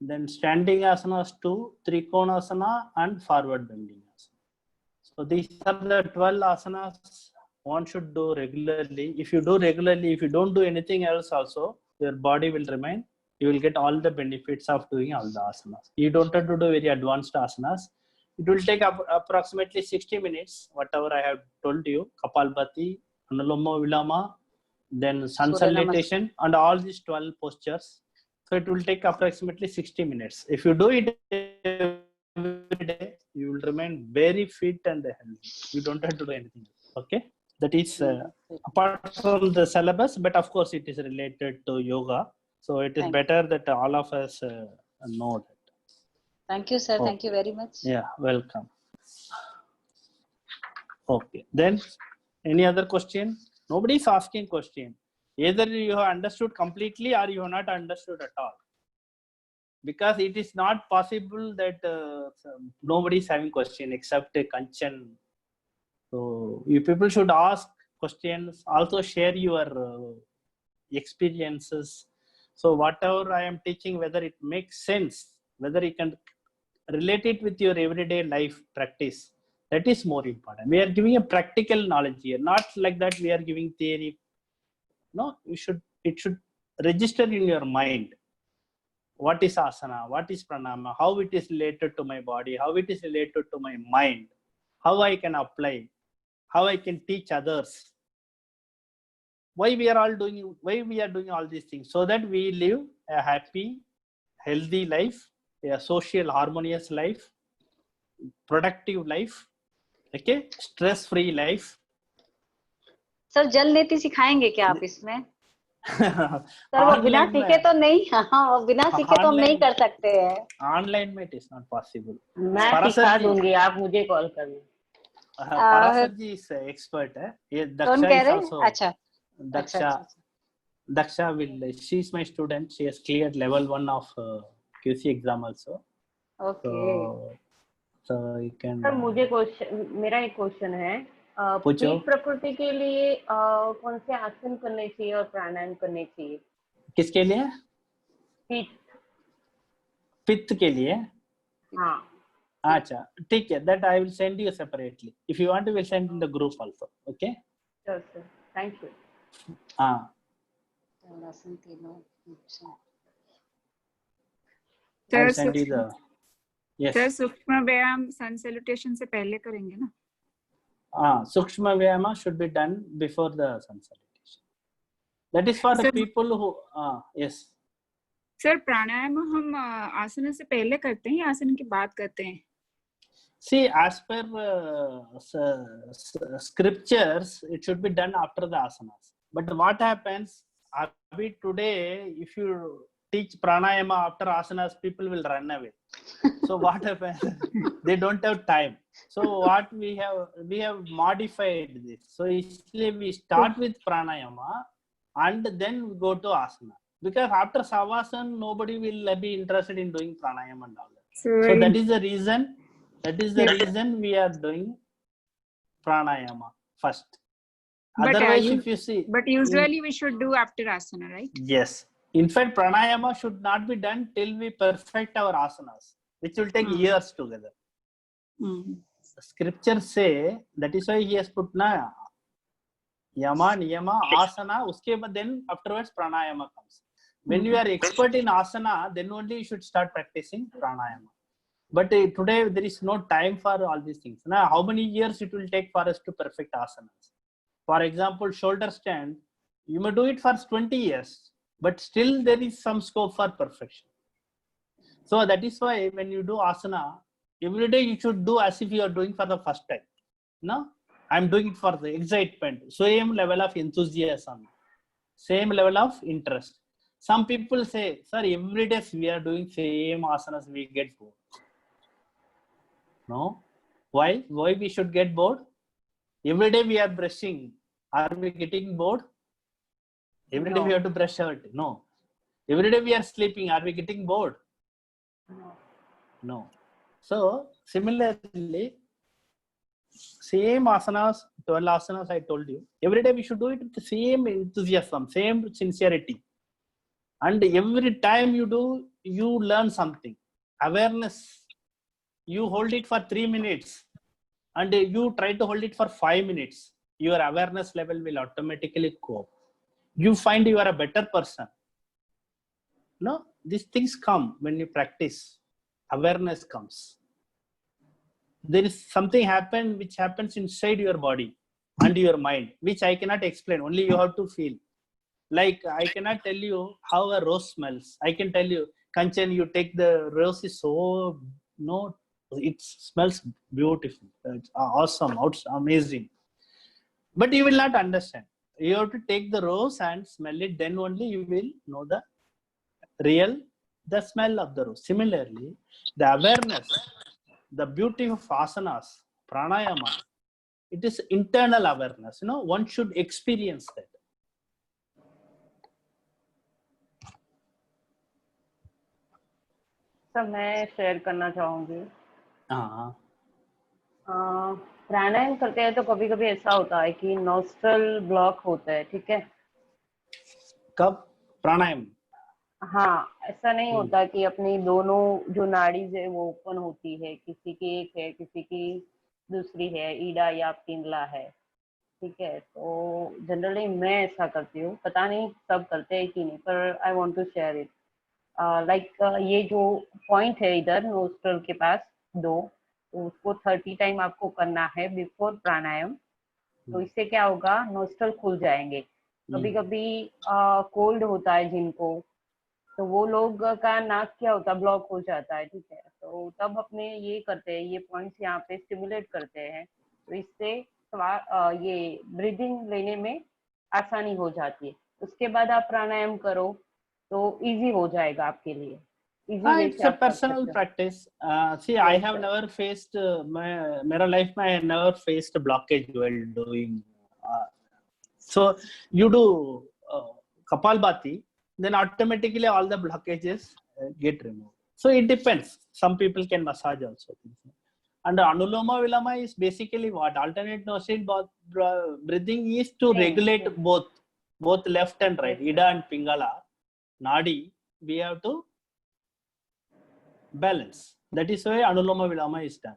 Then standing asanas 2, Trikonasana and forward bending asana. So these are the 12 asanas one should do regularly. If you do regularly, if you don't do anything else also, your body will remain. You will get all the benefits of doing all the asanas. You don't have to do very advanced asanas. It will take approximately 60 minutes, whatever I have told you, Kapalbhati, Anuloma Viloma, then sun salutation, and all these 12 postures. So it will take approximately 60 minutes. If you do it every day, you will remain very fit and healthy. You don't have to do anything. Okay. That is apart from the syllabus, but of course it is related to yoga. So it is better that all of us know that. Thank you, sir. Okay. Thank you very much. Yeah, welcome. Okay. Then any other question? Nobody is asking question. Either you have understood completely or you have not understood at all. Because it is not possible that nobody is having question except Kanchan. So you people should ask questions, also share your experiences. So whatever I am teaching, whether it makes sense, whether you can relate it with your everyday life practice, that is more important. We are giving a practical knowledge here, not like that we are giving theory. No, it should register in your mind. What is asana? What is pranayama? How it is related to my body? How it is related to my mind? How I can apply? How I can teach others? Why we are doing all these things? So that we live a happy, healthy life, a social, harmonious life, productive life, okay, stress-free life. Sir जल नीति सिखाएंगे क्या आप इसमें? Sir वो बिना सीखे तो नहीं, हाँ वो बिना सीखे तो हम नहीं कर सकते हैं. ऑनलाइन में इट इज नॉट पॉसिबल. मैं सिखा दूंगी, आप मुझे कॉल करना. पराशर जी इस एक्सपर्ट है. ये दक्षा इज आल्सो. अच्छा Daksha will, she is my student. She has cleared level 1 of QC exam also. Okay. So you can. Sir मुझे मेरा एक क्वेश्चन है. पीठ प्रकृति के लिए कौन से आसन करने चाहिए और प्राणायाम करने चाहिए? किसके लिए? पित्त के लिए. हाँ. अच्छा ठीक है. That I will send you separately. If you want, we will send in the group also. Okay. Sure sir. Thank you. हाँ. I will send you the. Yes. Sir सूक्ष्म व्यायाम सन सैल्यूटेशन से पहले करेंगे ना? Sukshma Vyayama should be done before the sun salutation. That is for the people who, yes. Sir pranayama हम आसन से पहले करते हैं या आसन के बाद करते हैं? See, as per scriptures, it should be done after the asanas. But what happens, today, if you teach pranayama after asanas, people will run away. So what happens? They don't have time. So what we have modified this. So isliye we start with pranayama and then we go to asana. Because after savasana, nobody will be interested in doing pranayama and all that. So that is the reason. That is the reason we are doing pranayama first. But, Otherwise, if you see. But usually we should do after asana, right? Yes. In fact, pranayama should not be done till we perfect our asanas, which will take years together. The scriptures say, that is why he has put na yama, niyama, asana, uske baad then afterwards pranayama comes. When you are expert in asana, then only you should start practicing pranayama. But today there is no time for all these things. Now, how many years it will take for us to perfect asanas? For example, shoulder stand, you may do it for 20 years, but still there is some scope for perfection. So that is why when you do asana, every day you should do as if you are doing for the first time. No, I'm doing it for the excitement, same level of enthusiasm, same level of interest. Some people say, sir, every day we are doing same asanas, we get bored. No, why we should get bored? Every day we are brushing, are we getting bored? Every day we have to brush our teeth. No. Every day we are sleeping, are we getting bored? No. So similarly, same asanas, 12 asanas I told you, every day we should do it with the same enthusiasm, same sincerity. And every time you do, you learn something. Awareness, you hold it for 3 minutes and you try to hold it for 5 minutes. Your awareness level will automatically go up. You find you are a better person. No, these things come when you practice. Awareness comes. There is something which happens inside your body and your mind, which I cannot explain. Only you have to feel. Like I cannot tell you how a rose smells. I can tell you, Kanchan, you take the rose is so it smells beautiful. It's awesome, amazing. But you will not understand. You have to take the rose and smell it. Then only you will know the smell of the rose. Similarly, the awareness, the beauty of asanas, pranayama, it is internal awareness. One should experience that. Sir मैं share करना चाहूंगी। हाँ। प्राणायाम करते हैं तो कभी कभी ऐसा होता है कि नॉस्ट्रल ब्लॉक होता है, ठीक है? कब? प्राणायाम? हाँ, ऐसा नहीं होता कि अपनी दोनों जो नाड़ीज है वो ओपन होती है, किसी की एक है, किसी की दूसरी है, ईडा या पिंगला है, ठीक है? तो जनरली मैं ऐसा करती हूँ, पता नहीं सब करते हैं कि नहीं, पर I want to share it. Like ये जो पॉइंट है इधर नोस्ट्रल के पास दो, तो उसको 30 टाइम आपको करना है बिफोर प्राणायाम। तो इससे क्या होगा, नोस्ट्रल खुल जाएंगे। कभी कभी कोल्ड होता है जिनको, तो वो लोग का नाक क्या होता है, ब्लॉक हो जाता है, ठीक है? तो तब अपने ये करते हैं, ये पॉइंट्स यहाँ पे स्टिमुलेट करते हैं, तो इससे ये ब्रीदिंग लेने में आसानी हो जाती है। उसके बाद आप प्राणायाम करो तो इजी हो जाएगा आपके लिए। It's a personal practice. See, I have never faced मेरा life में I have never faced a blockage while doing. So you do Kapalbhati, then automatically all the blockages get removed. So it depends. Some people can massage also. And Anuloma Viloma is basically what? Alternate nostril breathing is to regulate both left and right, Ida and Pingala, Nadi. We have to balance. That is why Anuloma Viloma is done.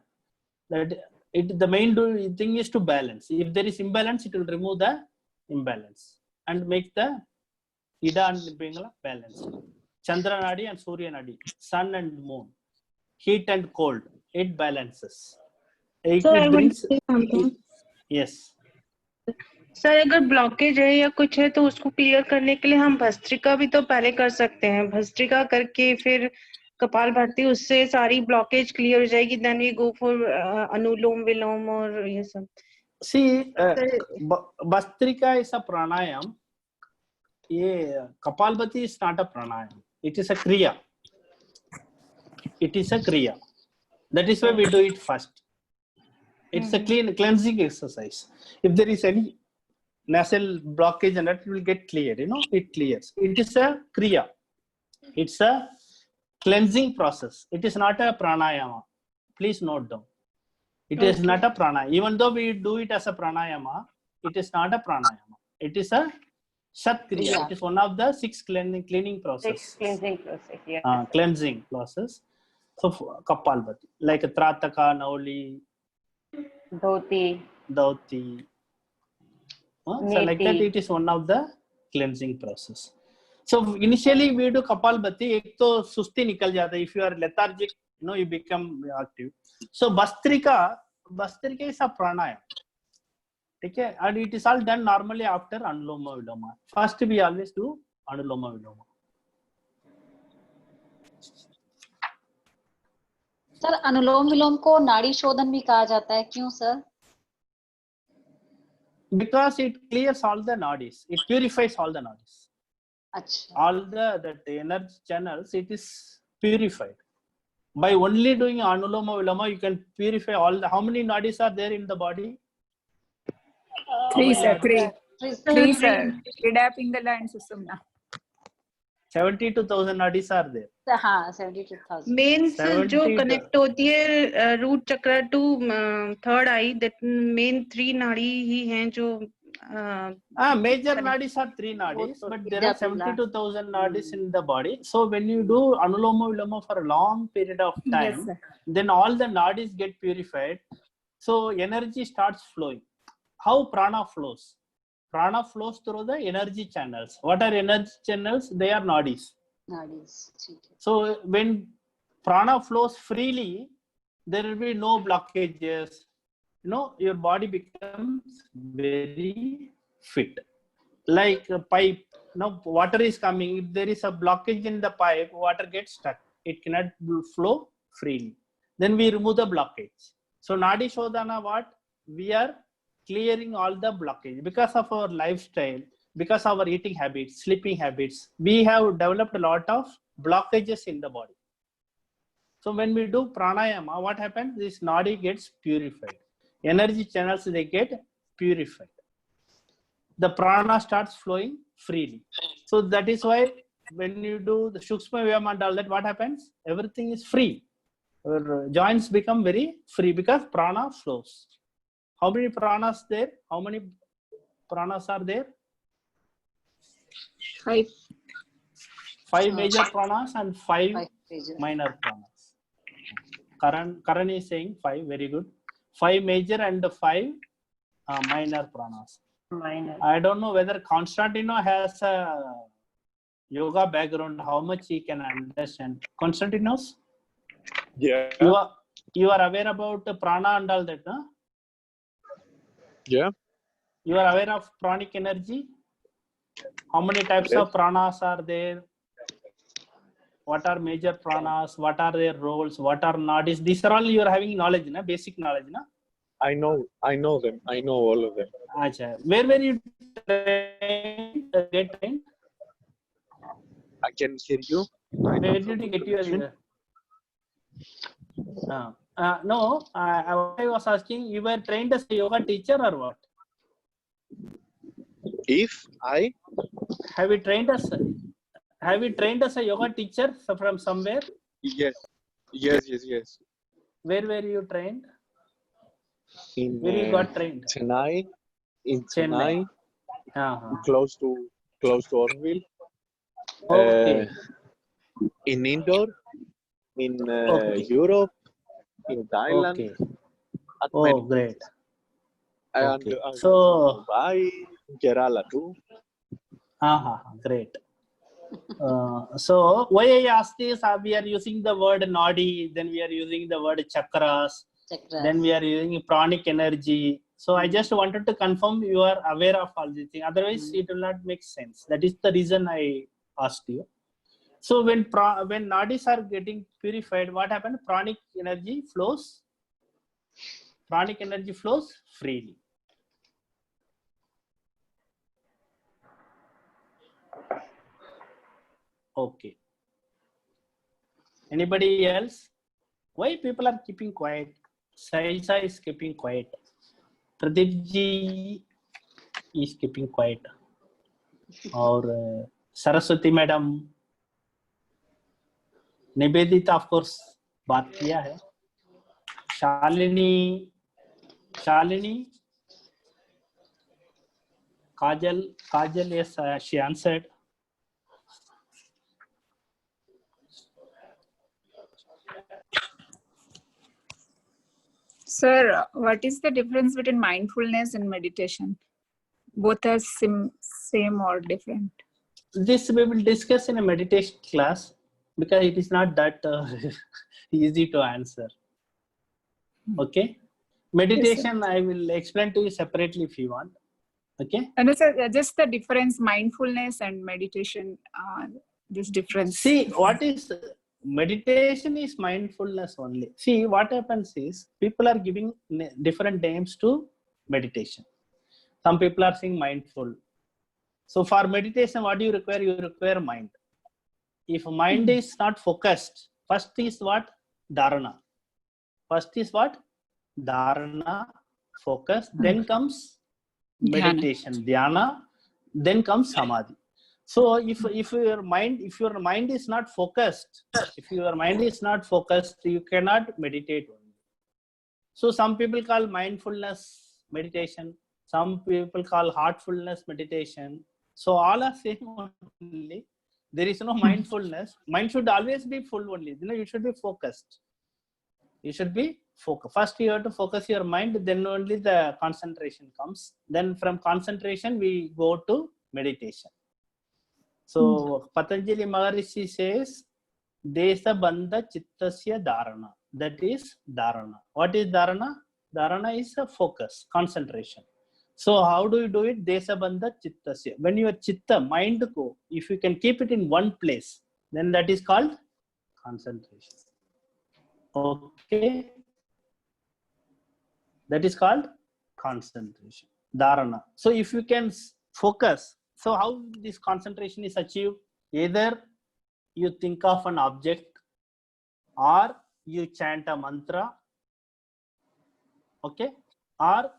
The main thing is to balance. If there is imbalance, it will remove the imbalance and make the Ida and Pingala balanced. Chandra Nadi and Surya Nadi, sun and moon, heat and cold, it balances. It brings, yes. Sir अगर blockage है या कुछ है तो उसको clear करने के लिए हम भस्त्रिका भी तो पहले कर सकते हैं। भस्त्रिका करके फिर कपालभाति, उससे सारी ब्लॉकेज क्लियर हो जाएगी। देन वी गो फॉर अनुलोम विलोम और ये सब। See, Bhastrika is a pranayam. Kapalbhati is not a pranayam. It is a kriya. It is a kriya. That is why we do it first. It's a cleansing exercise. If there is any nasal blockage and that, it will get cleared. It clears. It is a kriya. It's a cleansing process. It is not a pranayama. Please note down. It is not a pranayama. Even though we do it as a pranayama, it is not a pranayama. It is a satkriya. Yeah. It is one of the 6 cleaning process. 6 cleansing process. Yeah. Cleansing process. So Kapalbhati, like Trataka, Nauli, Dhoti. Dauti. So like that, it is one of the cleansing process. So initially we do Kapalbhati. एक तो सुस्ती निकल जाता है. If you are lethargic, you become active. So Bhastrika is a pranayama. Okay, and it is all done normally after Anuloma Viloma. First we always do Anuloma Viloma. Sir Anulom Vilom को नाड़ी शोधन भी कहा जाता है, क्यों sir? Because it clears all the nadis. It purifies all the nadis. अच्छा. All the energy channels, it is purified. By only doing Anuloma Viloma, you can purify all the. How many nadis are there in the body? 3, sir. 3. 3, sir. Three. Ida, Pingala, and Susumna. 72,000 nadis are there. हाँ, 72,000. Main जो 70 connect होती है root chakra to third eye, that main 3 nadi ही हैं जो Major nadis are 3 nadis, but there are 72,000 nadis in the body. So when you do Anuloma Viloma for a long period of time, Yes, sir. then all the nadis get purified. So energy starts flowing. How prana flows? Prana flows through the energy channels. What are energy channels? They are nadis. Nadis, ठीक है. So when prana flows freely, there will be no blockages. Your body becomes very fit. Like a pipe, water is coming. If there is a blockage in the pipe, water gets stuck. It cannot flow freely. Then we remove the blockage. So Nadi Shodhana, what? We are clearing all the blockage. Because of our lifestyle, because of our eating habits, sleeping habits, we have developed a lot of blockages in the body. So when we do pranayama, what happens? This nadi gets purified. Energy channels, they get purified. The prana starts flowing freely. So that is why when you do the Shukshma Vyayama and all that, what happens? Everything is free. Our joints become very free because prana flows. How many pranas there? How many pranas are there? 5. 5 major pranas and 5 major. minor pranas. Karan is saying 5, very good. 5 major and 5 minor pranas. Minor. I don't know whether Constantino has a yoga background, how much he can understand. Constantinos? Yeah. You are aware about the prana and all that, no? Yeah. You are aware of pranic energy? How many types of pranas are there? What are major pranas? What are their roles? What are nadis? These are all you are having knowledge, na? Basic knowledge, na? I know them. I know all of them. Achha. Where were you trained? Get trained? I can hear you. Where did you get your? No, I was asking, you were trained as a yoga teacher or what? If I Have you trained as a yoga teacher from somewhere? yes. Where were you trained? In Where you got trained? Chennai. In Chennai. Chennai, close to Orville. Okay. In Indore, in Okay. Europe, in Thailand, Okay. at Oh, many great. and Okay. So, Dubai, Kerala too. Great. So why I asked this, we are using the word nadi, then we are using the word chakras, then we are using pranic energy. So I just wanted to confirm you are aware of all these things. Otherwise, it will not make sense. That is the reason I asked you. So when nadis are getting purified, what happens? Pranic energy flows. Pranic energy flows freely. Okay. Anybody else? Why people are keeping quiet? Saisa is keeping quiet. Pradeep ji is keeping quiet. और Saraswati madam, Nivedita of course बात किया है. Shalini, Kajal, yes, she answered. Sir, what is the difference between mindfulness and meditation? Both are same or different? This we will discuss in a meditation class because it is not that easy to answer. Okay? Meditation, I will explain to you separately if you want. Okay? And it's just the difference, mindfulness and meditation, this difference. See, what is meditation is mindfulness only. See, what happens is people are giving different names to meditation. Some people are saying mindful. So for meditation, what do you require? You require mind. If mind is not focused, first is what? Dharana. First is what? Dharana, focus. Then comes meditation, dhyana. Then comes samadhi. So if your mind is not focused, you cannot meditate only. So some people call mindfulness meditation. Some people call heartfulness meditation. So all are same only. There is no mindfulness. Mind should always be full only. You should be focused. You should be focused. First you have to focus your mind, then only the concentration comes. Then from concentration we go to meditation. So Patanjali Maharishi says, Desa Bandha Chittasya Dharana. That is Dharana. What is Dharana? Dharana is a focus, concentration. So how do you do it? Desa Bandha Chittasya. When your chitta, mind go, if you can keep it in one place, then that is called concentration. Okay? That is called concentration. Dharana. So if you can focus, so how this concentration is achieved? Either you think of an object or you chant a mantra, okay, or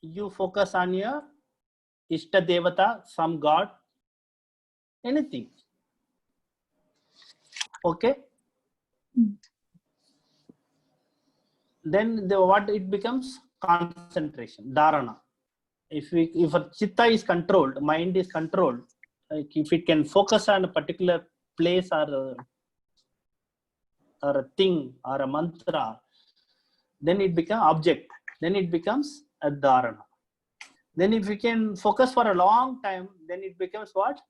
you focus on your Ishta Devata, some god, anything, okay. Then what it becomes? Concentration, dharana. If a chitta is controlled, mind is controlled, like if it can focus on a particular place or a thing or a mantra, then it becomes object. Then it becomes a dharana. Then if you can focus for a long time, then it becomes what?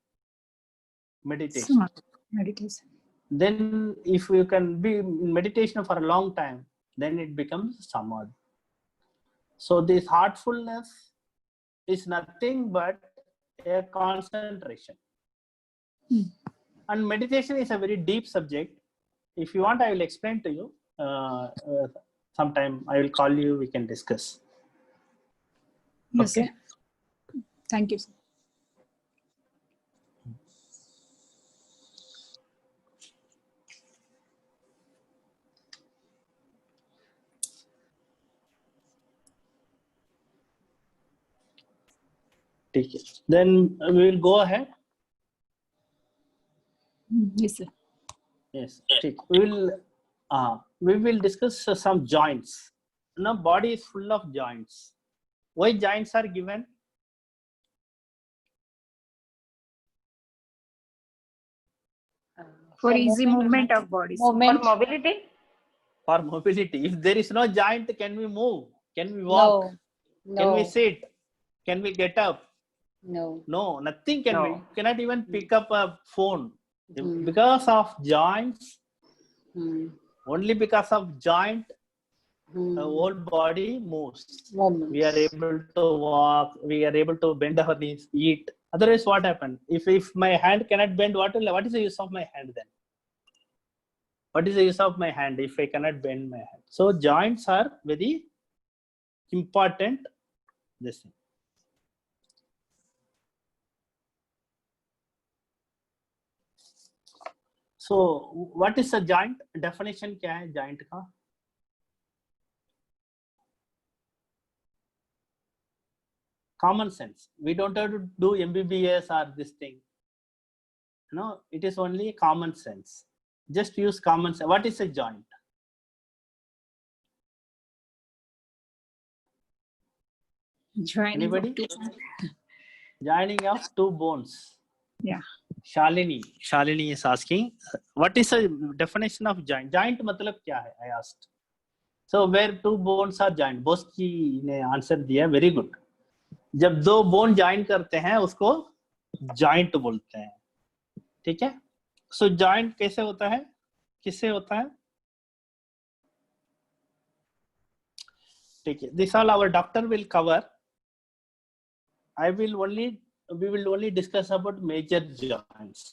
Meditation. Meditation. Then if you can be in meditation for a long time, then it becomes samadhi. So this heartfulness is nothing but a concentration. And meditation is a very deep subject. If you want, I will explain to you. Sometime I will call you, we can discuss. Yes, Okay? sir. Thank you, sir. Then we will go ahead. Yes, sir. Yes, we will discuss some joints. Now, body is full of joints. Why joints are given? For easy movement of bodies. For mobility? For mobility. If there is no joint, can we move? Can we walk? No. Can we sit? Can we get up? No. No, nothing can No. we. Cannot even pick up a phone. Because of joints, only because of joint, the whole body moves. We are able to walk, we are able to bend our knees, eat. Otherwise, what happened? If my hand cannot bend, what is the use of my hand then? What is the use of my hand if I cannot bend my hand? So joints are very important. This thing. So what is a joint? Definition क्या है joint का? Common sense. We don't have to do MBBS or this thing. No, it is only common sense. Just use common sense. What is a joint? Joining of Anybody? two. Joining of two bones. Yeah. Shalini is asking, what is a definition of joint? Joint मतलब क्या है? I asked. So where two bones are joined? Boski ने answer दिया, very good. जब दो bone join करते हैं उसको जॉइंट बोलते हैं, ठीक है. सो जॉइंट कैसे होता है, किससे होता है, ठीक है. This all our doctor will cover. We will only discuss about major joints.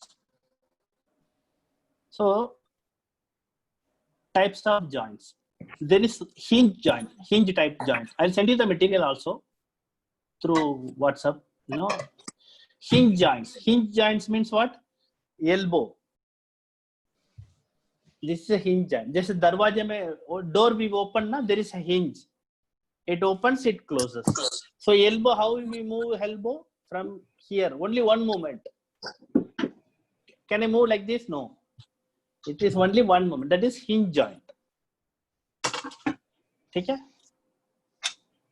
So types of joints. There is hinge joint, hinge type joint. I'll send you the material also through WhatsApp. You know, hinge joints. Hinge joints means what? Elbow. This is a hinge joint. जैसे दरवाजे में door we open ना, there is a hinge. It opens, it closes. So elbow, how we move elbow? From here, only one movement. Can I move like this? No. It is only one movement. That is hinge joint. ठीक है.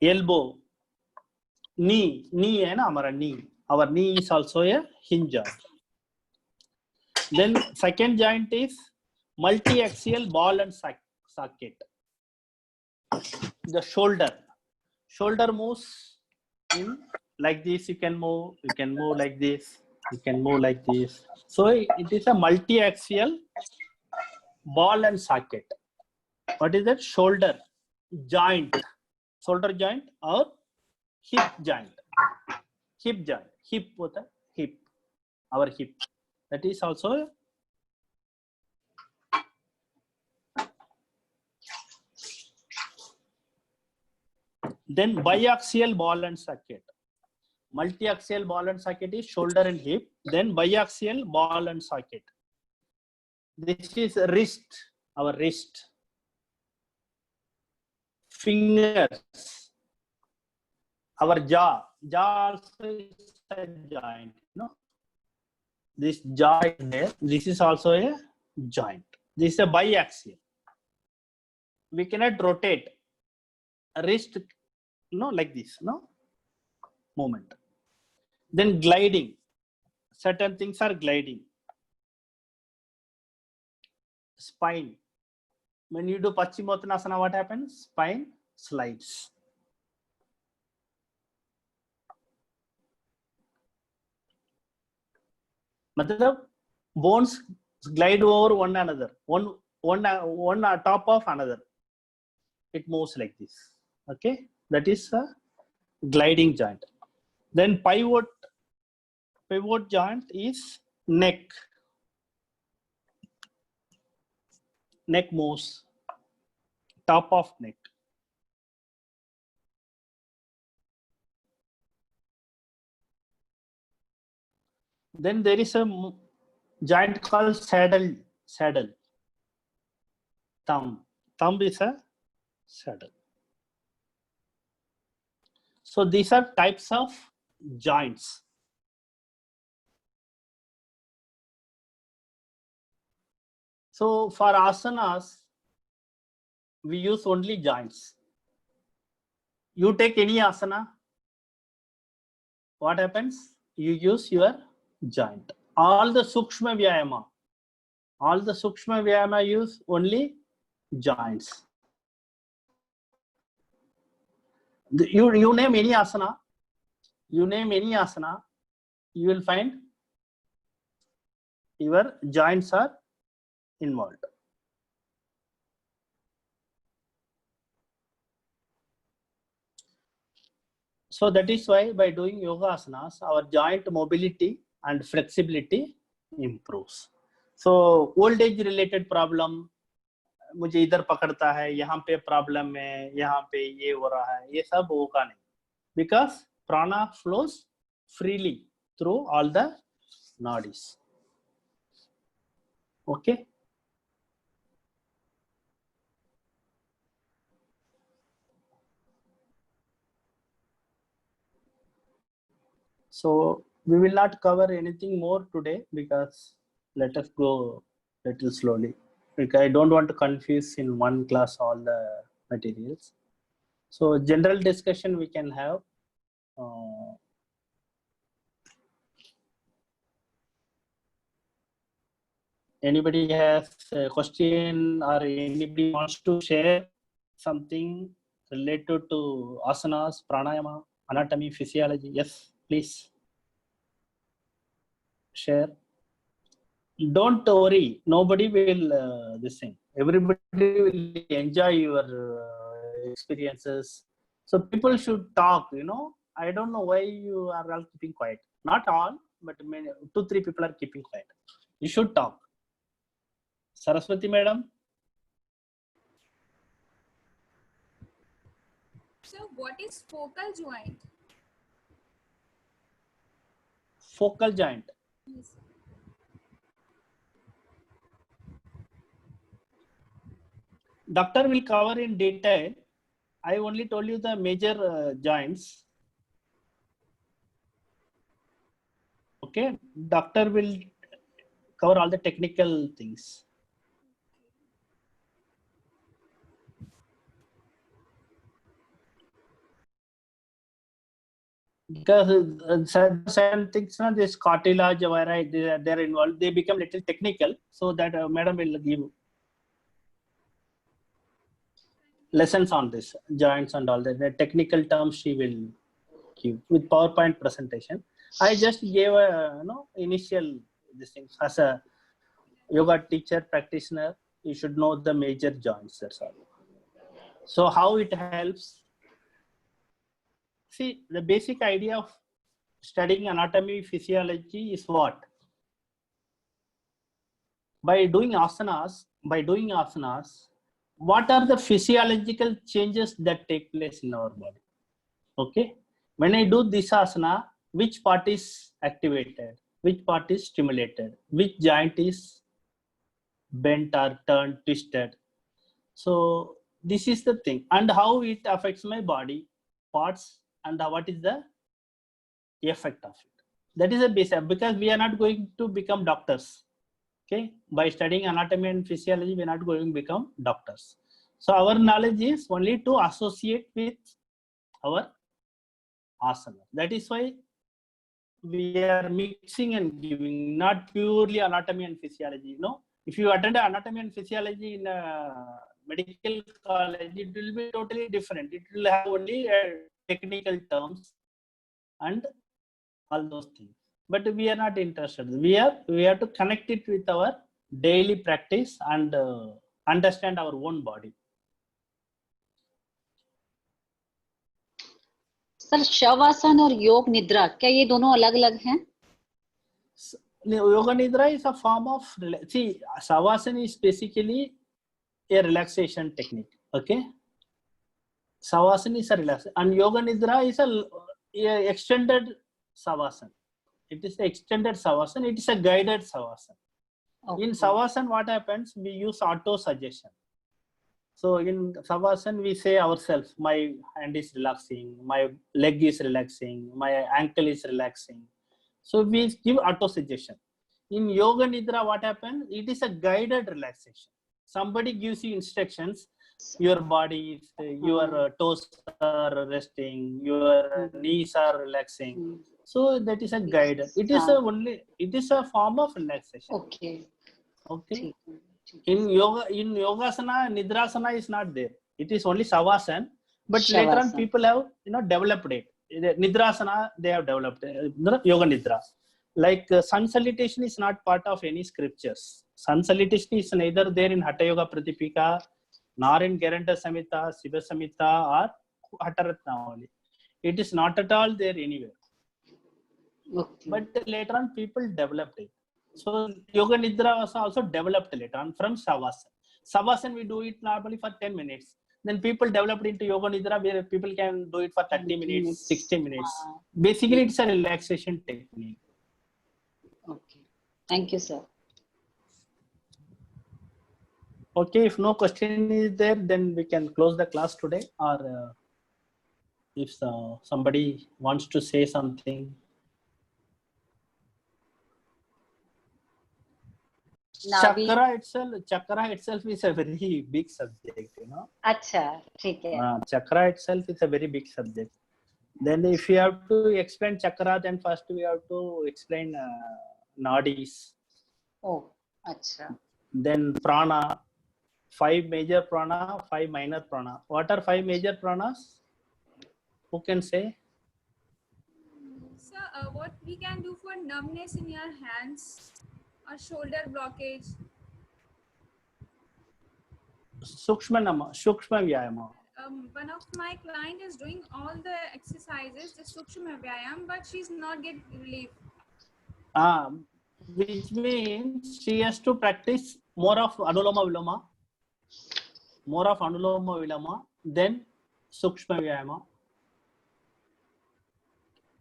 Elbow. Knee है ना हमारा knee. Our knee is also a hinge joint. Then second joint is multi-axial ball and socket. The shoulder moves in like this. You can move like this, you can move like this. So it is a multi-axial ball and socket. What is that? Shoulder joint or hip joint. Hip होता है, hip, our hip. That is also then biaxial ball and socket. Multi-axial ball and socket is shoulder and hip. Then biaxial ball and socket. This is wrist, our wrist. Fingers, our jaw also is a joint. No, this jaw is there. This is also a joint. This is a biaxial. We cannot rotate a wrist, no, like this, no movement. Then gliding. Certain things are gliding. Spine. When you do Paschimottanasana, what happens? Spine slides. मतलब bones glide over one another, one on top of another. It moves like this. Okay, that is a gliding joint. Then pivot joint is neck. Neck moves, top of neck. Then there is a joint called saddle. Thumb is a saddle. So these are types of joints. So for asanas, we use only joints. You take any asana, what happens? You use your joint. All the Sukshma Vyayama use only joints. You name any asana, you will find your joints are involved. So that is why by doing yoga asanas, our joint mobility and flexibility improves. So old age related problem, मुझे इधर पकड़ता है, यहाँ पे problem है, यहाँ पे ये हो रहा है, ये सब होगा नहीं, because prana flows freely through all the nadis. Okay. So we will not cover anything more today because let us go little slowly. Because I don't want to confuse in one class all the materials. So general discussion we can have. Anybody has a question or anybody wants to share something related to asanas, pranayama, anatomy, physiology? Yes, please share. Don't worry, nobody will this thing. Everybody will enjoy your experiences. So people should talk. I don't know why you are all keeping quiet. Not all, but many, 2-3 people are keeping quiet. You should talk. Saraswati madam. So what is focal joint? Focal joint. Yes. Doctor will cover in detail. I only told you the major joints. Okay, doctor will cover all the technical things. Because certain things, this cartilage, they're involved. They become little technical, so that madam will give lessons on this joints and all that. The technical terms she will give with PowerPoint presentation. I just gave a initial this thing as a yoga teacher practitioner. You should know the major joints. That's all. So how it helps? See, the basic idea of studying anatomy, physiology is what? By doing asanas, what are the physiological changes that take place in our body? Okay. When I do this asana, which part is activated? Which part is stimulated? Which joint is bent or turned, twisted? So this is the thing, and how it affects my body parts, and what is the effect of it. That is a basic, because we are not going to become doctors. Okay, by studying anatomy and physiology, we are not going to become doctors. So our knowledge is only to associate with our asana. That is why we are mixing and giving, not purely anatomy and physiology. If you attend anatomy and physiology in a medical college, it will be totally different. It will have only technical terms and all those things. But we are not interested. We have to connect it with our daily practice and understand our own body. Sir shavasana और योग निद्रा क्या ये दोनों अलग अलग हैं? Yoga Nidra is a form of, see, Savasana is basically a relaxation technique. Okay, Savasana is a relaxation, and Yoga Nidra is a extended Savasana. It is extended Savasana. It is a guided Savasana. Okay. In Savasana, what happens? We use auto suggestion. So in Savasana, we say ourselves, my hand is relaxing, my leg is relaxing, my ankle is relaxing. So we give auto suggestion. In Yoga Nidra, what happens? It is a guided relaxation. Somebody gives you instructions. Your body, your toes are resting, your knees are relaxing. So that is a guide. It is a form of relaxation. Okay. Okay. In Yogasana, Nidrasana is not there. It is only Savasana. But later on, people have developed it. Nidrasana, they have developed Yoga Nidra. Like sun salutation is not part of any scriptures. Sun salutation is neither there in Hatha Yoga Pratipika, nor in Geranta Samhita, Siva Samhita, or Hatha Ratna only. It is not at all there anywhere. Okay. But later on, people developed it. So Yoga Nidra was also developed later on from Savasana. Savasana, we do it normally for 10 minutes. Then people developed into Yoga Nidra where people can do it for 30 minutes, 60 minutes. Basically, it's a relaxation technique. Okay. Thank you, sir. Okay, if no question is there, then we can close the class today. Or if somebody wants to say something. नाभि Chakra itself is a very big subject, you know. अच्छा ठीक है. Chakra itself is a very big subject. Then if you have to explain chakra, then first we have to explain nadis. Oh, अच्छा. Then prana, 5 major prana, 5 minor prana. What are 5 major pranas? Who can say? So, what we can do for numbness in your hands or shoulder blockage? Sukshma vyayama. One of my client is doing all the exercises, the Sukshma Vyayam, but she's not getting relief. Which means she has to practice more of Anuloma Viloma, then Sukshma Vyayama.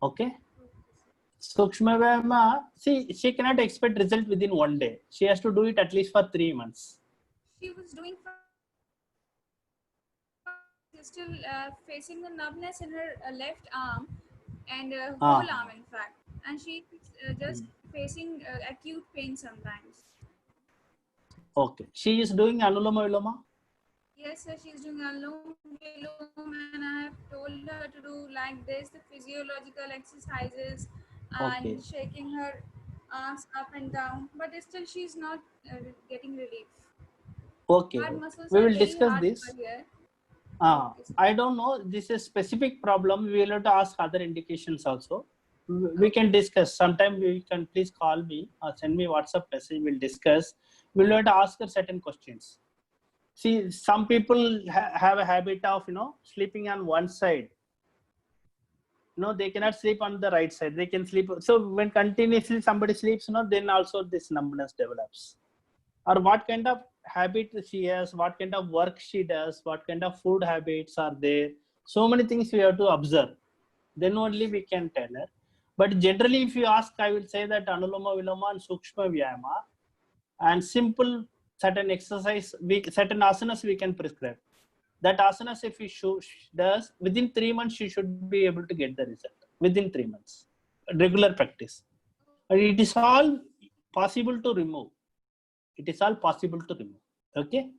Okay. Sukshma Vyayama, see, she cannot expect result within 1 day. She has to do it at least for 3 months. She was doing still facing the numbness in her left arm and whole arm, in fact, and she just facing acute pain sometimes. Okay, she is doing Anuloma Viloma. Yes, sir, she's doing Anuloma Viloma, and I have told her to do like this, the physiological exercises and shaking her arms up and down, but still she's not getting relief. Okay, we will discuss this. Okay, I don't know, this is specific problem. We will have to ask other indications also. We can discuss. Sometime you can please call me or send me WhatsApp message. We'll discuss. We'll have to ask her certain questions. See, some people have a habit of, you know, sleeping on one side. No, they cannot sleep on the right side. They can sleep. So when continuously somebody sleeps, you know, then also this numbness develops. Or what kind of habit she has, what kind of work she does, what kind of food habits are there. So many things we have to observe. Then only we can tell her. But generally, if you ask, I will say that Anuloma Viloma and Sukshma Vyayama and simple certain exercise, certain asanas we can prescribe. That asanas, if she does, within 3 months, she should be able to get the result. Within 3 months. Regular practice. And it is all possible to remove. It is all possible to remove. Okay?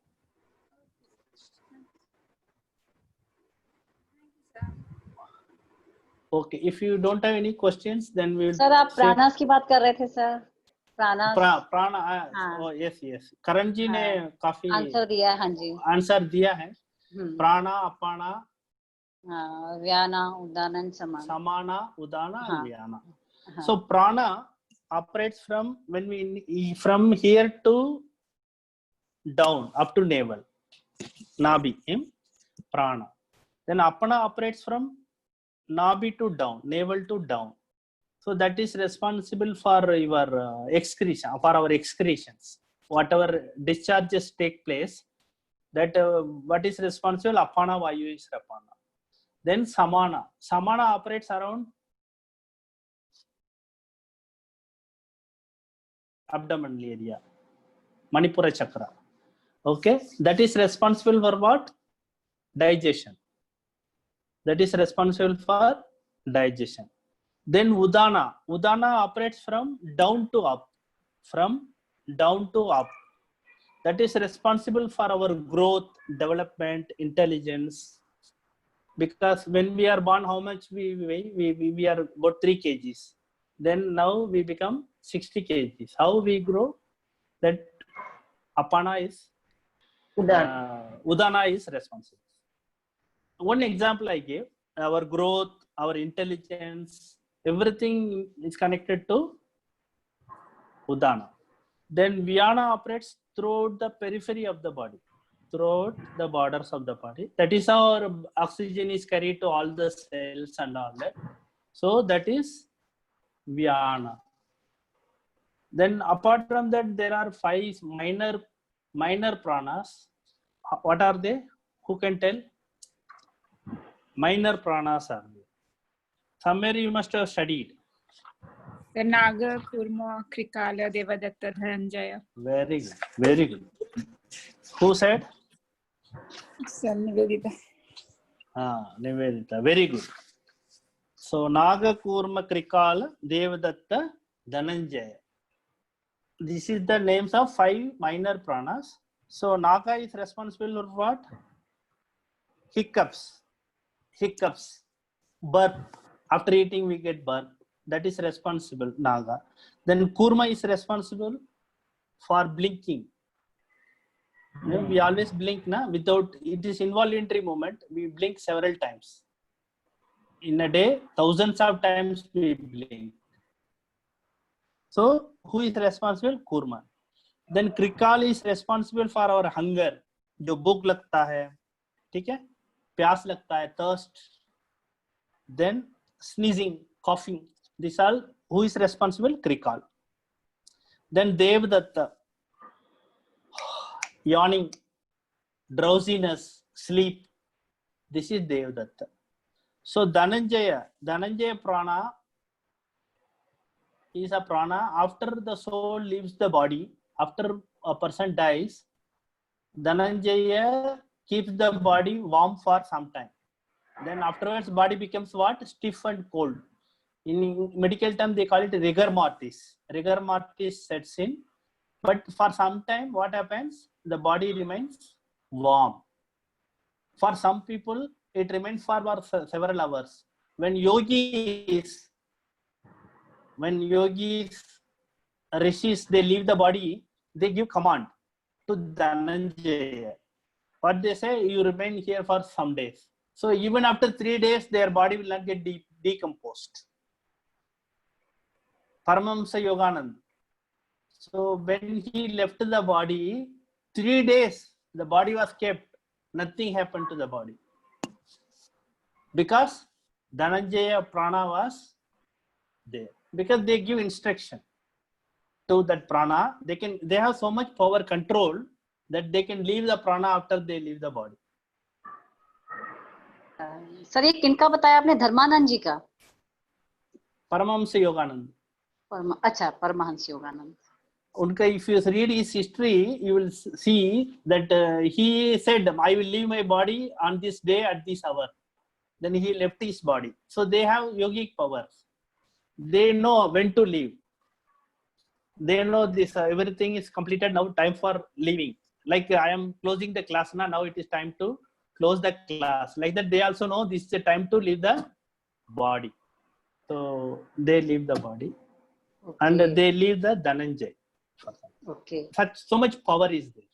Okay. If you don't have any questions, then we will. Sir आप प्राणास की बात कर रहे थे sir. प्राणा. Oh, yes. करण जी ने काफी answer दिया है. हाँ जी. आंसर दिया है. प्राणा, अपाना, vyana, Udana, samana, udana, and vyana. So prana operates from from here to down up to navel, nabi, prana. Then apana operates from nabi to down, navel to down. So that is responsible for your excretion, for our excretions. Whatever discharges take place, that what is responsible? Apana vayu is apana. Then samana. Samana operates around abdominal area, Manipura chakra. Okay, that is responsible for what? Digestion. That is responsible for digestion. Then udana. Udana operates from down to up. From down to up. That is responsible for our growth, development, intelligence. Because when we are born, how much we weigh? We are about 3 kgs. Then now we become 60 kgs. How we grow? That apana is, udana is responsible. One example I gave, our growth, our intelligence, everything is connected to udana. Then vyana operates throughout the periphery of the body, throughout the borders of the body. That is how our oxygen is carried to all the cells and all that. So that is vyana. Then apart from that, there are 5 minor pranas. What are they? Who can tell? Minor pranas are there. Somewhere you must have studied. The Naga, Kurma, Krikala, Devadatta, Dhananjaya. Very good. Who said? Sir Nivedita. Nivedita. Very good. So Naga, Kurma, Krikala, Devadatta, Dhananjaya. This is the names of 5 minor pranas. So Naga is responsible for what? Hiccups, burp. After eating, we get burp. That is responsible, Naga. Then Kurma is responsible for blinking. You know, we always blink, na? Without, it is involuntary movement. We blink several times. In a day, thousands of times we blink. So, who is responsible? Kurma. Then Krikal is responsible for our hunger. जो भूख लगता है, ठीक है? प्यास लगता है, thirst. Then sneezing, coughing. This all, who is responsible? Krikal. Then Devadatta. Yawning, drowsiness, sleep. This is Devadatta. So Dhananjaya prana is a prana after the soul leaves the body, after a person dies. Dhananjaya keeps the body warm for some time. Then afterwards body becomes what? Stiff and cold. In medical term they call it rigor mortis. Rigor mortis sets in. But for some time what happens? The body remains warm. For some people it remains for several hours. When yogis, rishis, they leave the body, they give command to Dhananjaya. What they say, you remain here for some days. So even after 3 days, their body will not get decomposed. Paramahamsa Yogananda. So when he left the body, 3 days, the body was kept. Nothing happened to the body. Because Dhananjaya prana was there. Because they give instruction to that prana. They have so much power control that they can leave the prana after they leave the body. Sir ये किनका बताया आपने? धर्मानंद जी का? Paramahamsa Yogananda. अच्छा, Paramhans Yogananda. Unka, if you read his history, you will see that he said, I will leave my body on this day at this hour. Then he left his body. So they have yogic powers. They know when to leave. They know this, everything is completed now, time for leaving. Like I am closing the class now it is time to close the class. Like that they also know this is the time to leave the body. So they leave the body. Okay. And they leave the Dhananjaya. Okay. So much power is there,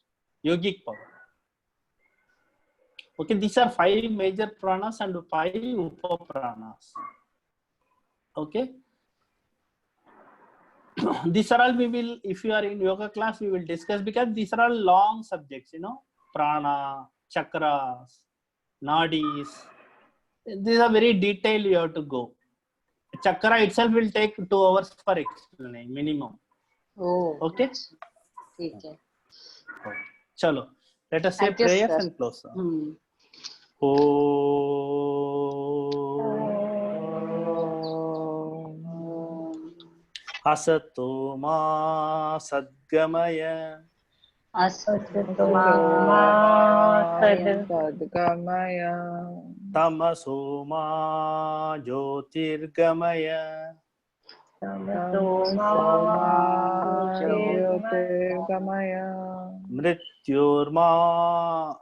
yogic power. Okay, these are 5 major pranas and 5 upapranas. Okay. These are all we will, if you are in yoga class, we will discuss, because these are all long subjects, you know, prana, chakras, nadis. These are very detailed, you have to go. Chakra itself will take 2 hours for explaining, minimum. Oh, okay. ठीक है. Chalo, let us say prayers and close. Asato ma sadgamaya. Asato ma sadgamaya. Tamaso ma jyotirgamaya. Mrityorma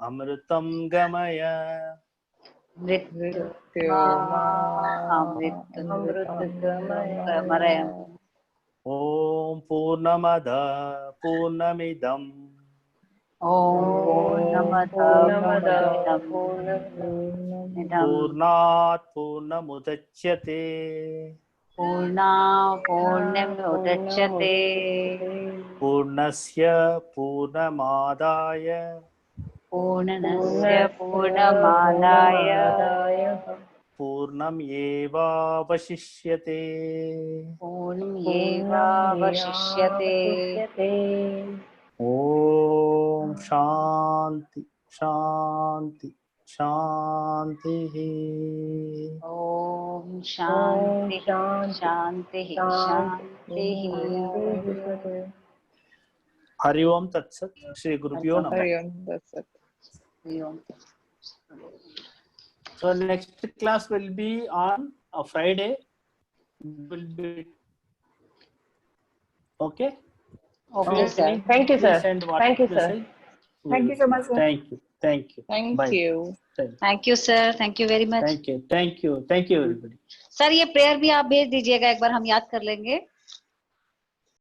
amritam gamaya. Om Purnamada Purnamidam. Purnat Purnamudachyate. पूर्णमुदच्यते. Purnasya Purnamadaya. पूर्णस्य पूर्णमादाय Purnam eva vashishyate. पूर्णमेवावशिष्यते. Om Shanti Shanti Shanti. Om Shanti Shanti Shanti. Hari Om Tat Sat. Shri Gurubhyo Namah. Hari Om, that's it. So next class will be on a Friday. Will be okay. Okay, sir. Thank you, sir. Send what Thank you, sir. message. Thank you so much, sir. Thank you. Thank you. Thank Bye. you. Thank you, sir. Thank you very much. Thank you. Thank you. Thank you, everybody. Sir ये prayer भी आप भेज दीजिएगा, एक बार हम याद कर लेंगे.